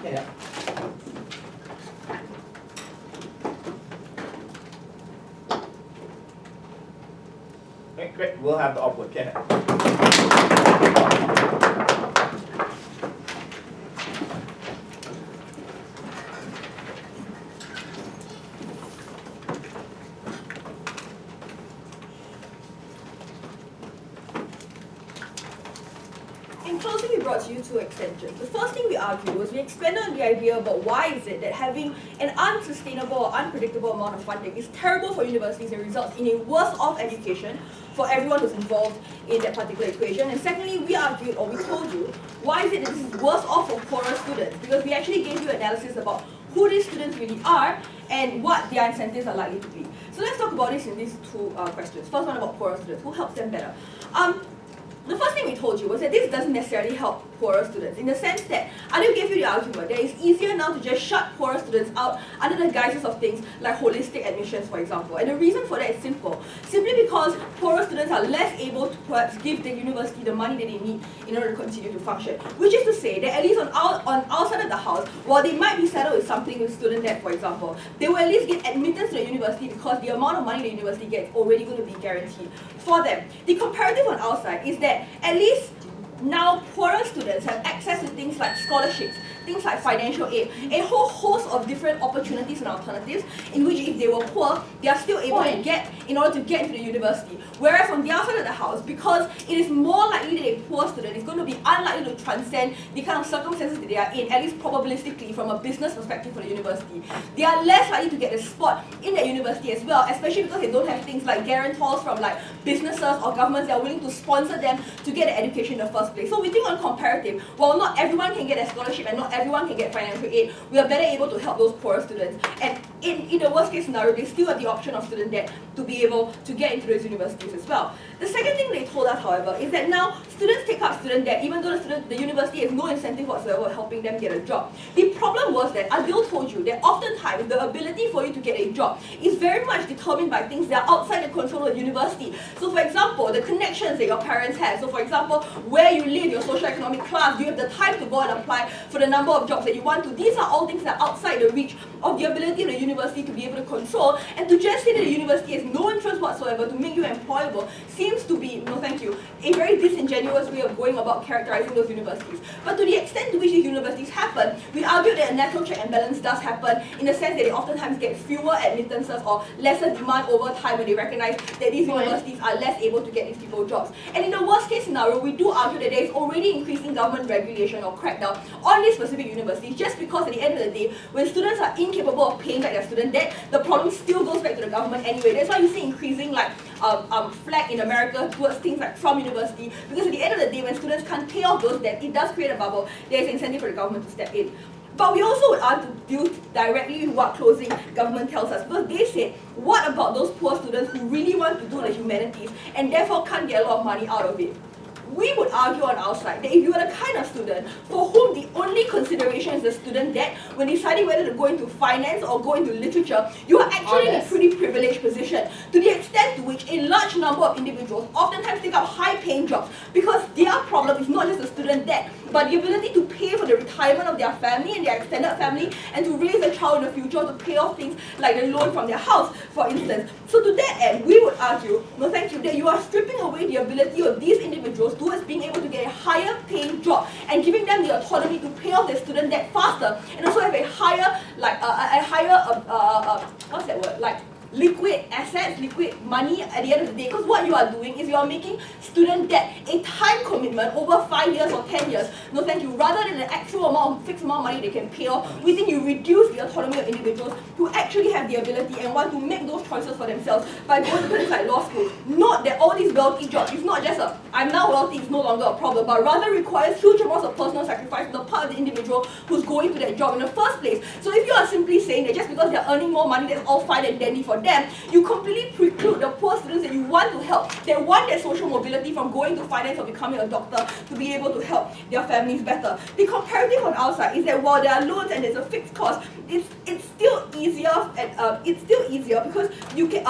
Yeah. Okay, great. We'll have the upload. Okay. In closing, we brought you two extensions. The first thing we argued was we expanded on the idea about why is it that having an unsustainable or unpredictable amount of funding is terrible for universities and results in a worse off education for everyone who's involved in that particular equation. And secondly, we argued, or we told you, why is it that this is worse off for poorer students? Because we actually gave you analysis about who these students really are and what their incentives are likely to be. So let's talk about this in these two questions. First one about poorer students, who helps them better? The first thing we told you was that this doesn't necessarily help poorer students in the sense that, Anu gave you the argument that it's easier now to just shut poorer students out under the guises of things like holistic admissions, for example. And the reason for that is simple. Simply because poorer students are less able to perhaps give the university the money that they need in order to continue to function. Which is to say that at least on our side of the house, while they might be settled with something with student debt, for example, they will at least get admittance to the university because the amount of money the university gets is already going to be guaranteed for them. The comparative on our side is that at least now poorer students have access to things like scholarships, things like financial aid, a whole host of different opportunities and alternatives in which if they were poor, they are still able to get in order to get into the university. Whereas on the other side of the house, because it is more likely that a poor student is going to be unlikely to transcend the kind of circumstances that they are in, at least probabilistically from a business perspective for the university, they are less likely to get a spot in their university as well, especially because they don't have things like guarantors from like businesses or governments that are willing to sponsor them to get an education in the first place. So we think on comparative, while not everyone can get a scholarship and not everyone can get financial aid, we are better able to help those poorer students. And in the worst case scenario, they still have the option of student debt to be able to get into those universities as well. The second thing they told us, however, is that now students take up student debt even though the university has no incentive whatsoever of helping them get a job. The problem was that Adil told you that oftentimes the ability for you to get a job is very much determined by things that are outside the control of the university. So for example, the connections that your parents have. So for example, where you live, your socio-economic class, do you have the time to go and apply for the number of jobs that you want to? These are all things that are outside the reach of the ability of the university to be able to control, and to just say that the university has no interest whatsoever to make you employable seems to be, no thank you, a very disingenuous way of going about characterizing those universities. But to the extent to which these universities happen, we argue that a natural check and balance does happen in the sense that they oftentimes get fewer admittances or lesser demand over time when they recognize that these universities are less able to get these people jobs. And in the worst case scenario, we do argue that there is already increasing government regulation or crackdown on these specific universities just because at the end of the day, when students are incapable of paying back their student debt, the problem still goes back to the government anyway. That's why you see increasing like flag in America towards things like Trump University, because at the end of the day, when students can't pay off those debts, it does create a bubble. There is incentive for the government to step in. But we also would argue to deal directly with what closing government tells us, because they said, what about those poor students who really want to do the humanities and therefore can't get a lot of money out of it? we would argue on our side that if you are the kind of student for whom the only consideration is the student debt when deciding whether to go into finance or go into literature, you are actually in a pretty privileged position, to the extent to which a large number of individuals oftentimes take up high-paying jobs because their problem is not just the student debt, but the ability to pay for the retirement of their family and their extended family, and to raise a child in the future, to pay off things like the loan from their house, for instance. So to that end, we would argue, no thank you, that you are stripping away the ability of these individuals towards being able to get a higher paying job and giving them the autonomy to pay off their student debt faster, and also have a higher, what's that word, like liquid assets, liquid money at the end of the day. Because what you are doing is you are making student debt a time commitment over 5 years or 10 years. No thank you. Rather than an actual amount, fixed amount of money they can pay off, we think you reduce the autonomy of individuals who actually have the ability and want to make those choices for themselves by going to places like law school. Not that all these wealthy jobs, it's not just I'm now wealthy, it's no longer a problem, but rather requires huge amounts of personal sacrifice on the part of the individual who's going to that job in the first place. So if you are simply saying that just because they're earning more money, that's all fine and dandy for them, you completely preclude the poor students that you want to help, that want their social mobility from going to finance or becoming a doctor to be able to help their families better. The comparative on our side is that while there are loans and there's a fixed cost, it's still easier because you can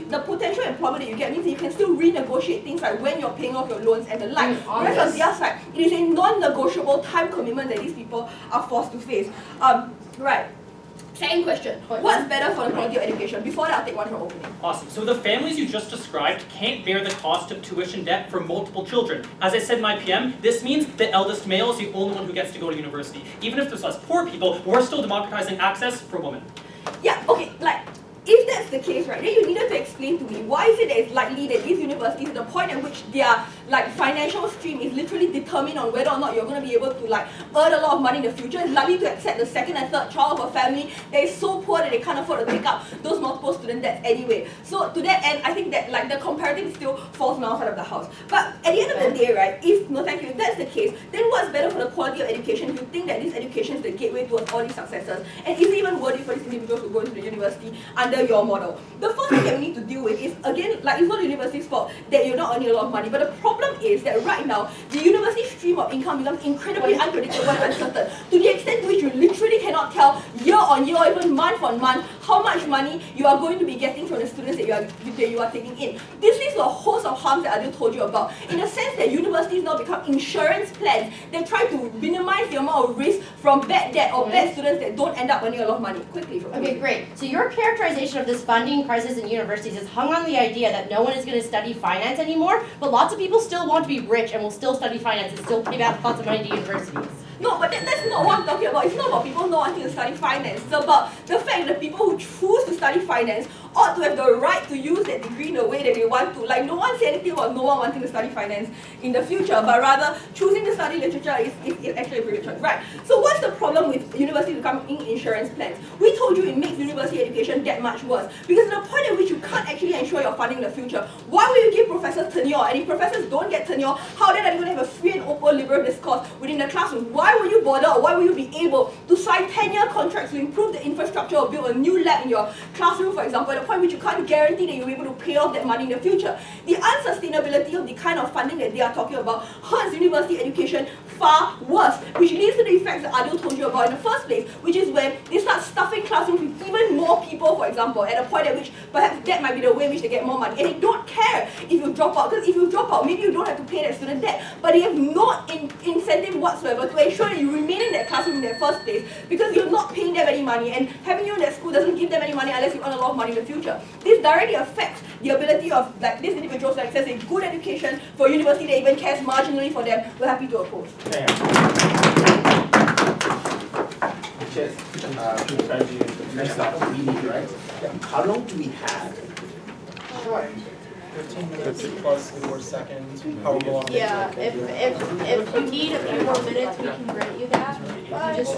the potential employment that you get means that you can still renegotiate things like when you're paying off your loans and the like. Whereas on their side, it is a non-negotiable time commitment that these people are forced to face. Right. Second question, what's better for the quality of education? Before that, I'll take one from opening. Awesome. So the families you just described can't bear the cost of tuition debt for multiple children. As I said in my PM, this means the eldest male is the only one who gets to go to university. Even if there's less poor people, we're still democratizing access for women. Yeah, okay, if that's the case, right, then you needed to explain to me why is it that it's likely that these universities, at the point at which their financial stream is literally determined on whether or not you're going to be able to earn a lot of money in the future, is likely to accept the second and third child of a family that is so poor that they can't afford to take up those multiple student debts anyway. So to that end, I think that the comparative still falls on our side of the house. But at the end of the day, right, if that's the case, then what's better for the quality of education if you think that this education is the gateway towards all these successes, and is it even worth it for these individuals to go into the university under your model? The first thing that we need to deal with is, again, it's not the university's fault that you're not earning a lot of money, but the problem is that right now, the university stream of income becomes incredibly unpredictable and uncertain, to the extent to which you literally cannot tell year on year or even month on month how much money you are going to be getting from the students that you are taking in. This leads to a host of harms that Adil told you about, in the sense that universities now become insurance plans that try to minimize the amount of risk from bad debt or bad students that don't end up earning a lot of money. Quickly. Okay, great. So your characterization of this funding crisis in universities is hung on the idea that no one is going to study finance anymore, but lots of people still want to be rich and will still study finance and still pay back lots of money to universities. No, but that's not what I'm talking about. It's not about people not wanting to study finance. It's about the fact that people who choose to study finance ought to have the right to use that degree in the way that they want to. No one said anything about no one wanting to study finance in the future, but rather choosing to study literature is actually a privilege. Right. So what's the problem with universities becoming insurance plans? We told you it makes university education that much worse, because at the point at which you can't actually ensure your funding in the future, why will you give professors tenure? And if professors don't get tenure, how then are they going to have a free and open liberal discourse within the classroom? Why will you bother, or why will you be able to sign 10-year contracts to improve the infrastructure or build a new lab in your classroom, for example, at the point which you can't guarantee that you'll be able to pay off that money in the future? The unsustainability of the kind of funding that they are talking about hurts university education far worse, which leads to the effects that Adil told you about in the first place, which is when they start stuffing classrooms with even more people, for example, at a point at which perhaps that might be the way in which they get more money. And they don't care if you drop out, because if you drop out, maybe you don't have to pay that student debt, but they have no incentive whatsoever to ensure that you remain in that classroom in the first place, because you're not paying them any money, and having you in that school doesn't give them any money unless you earn a lot of money in the future. This directly affects the ability of these individuals to access a good education for a university that even cares marginally for them. We're happy to oppose. Cheers. Next up, we need, right? How long do we have? 15 minutes plus 4 seconds. However long. Yeah, if you need a few more minutes, we can grant you that. Just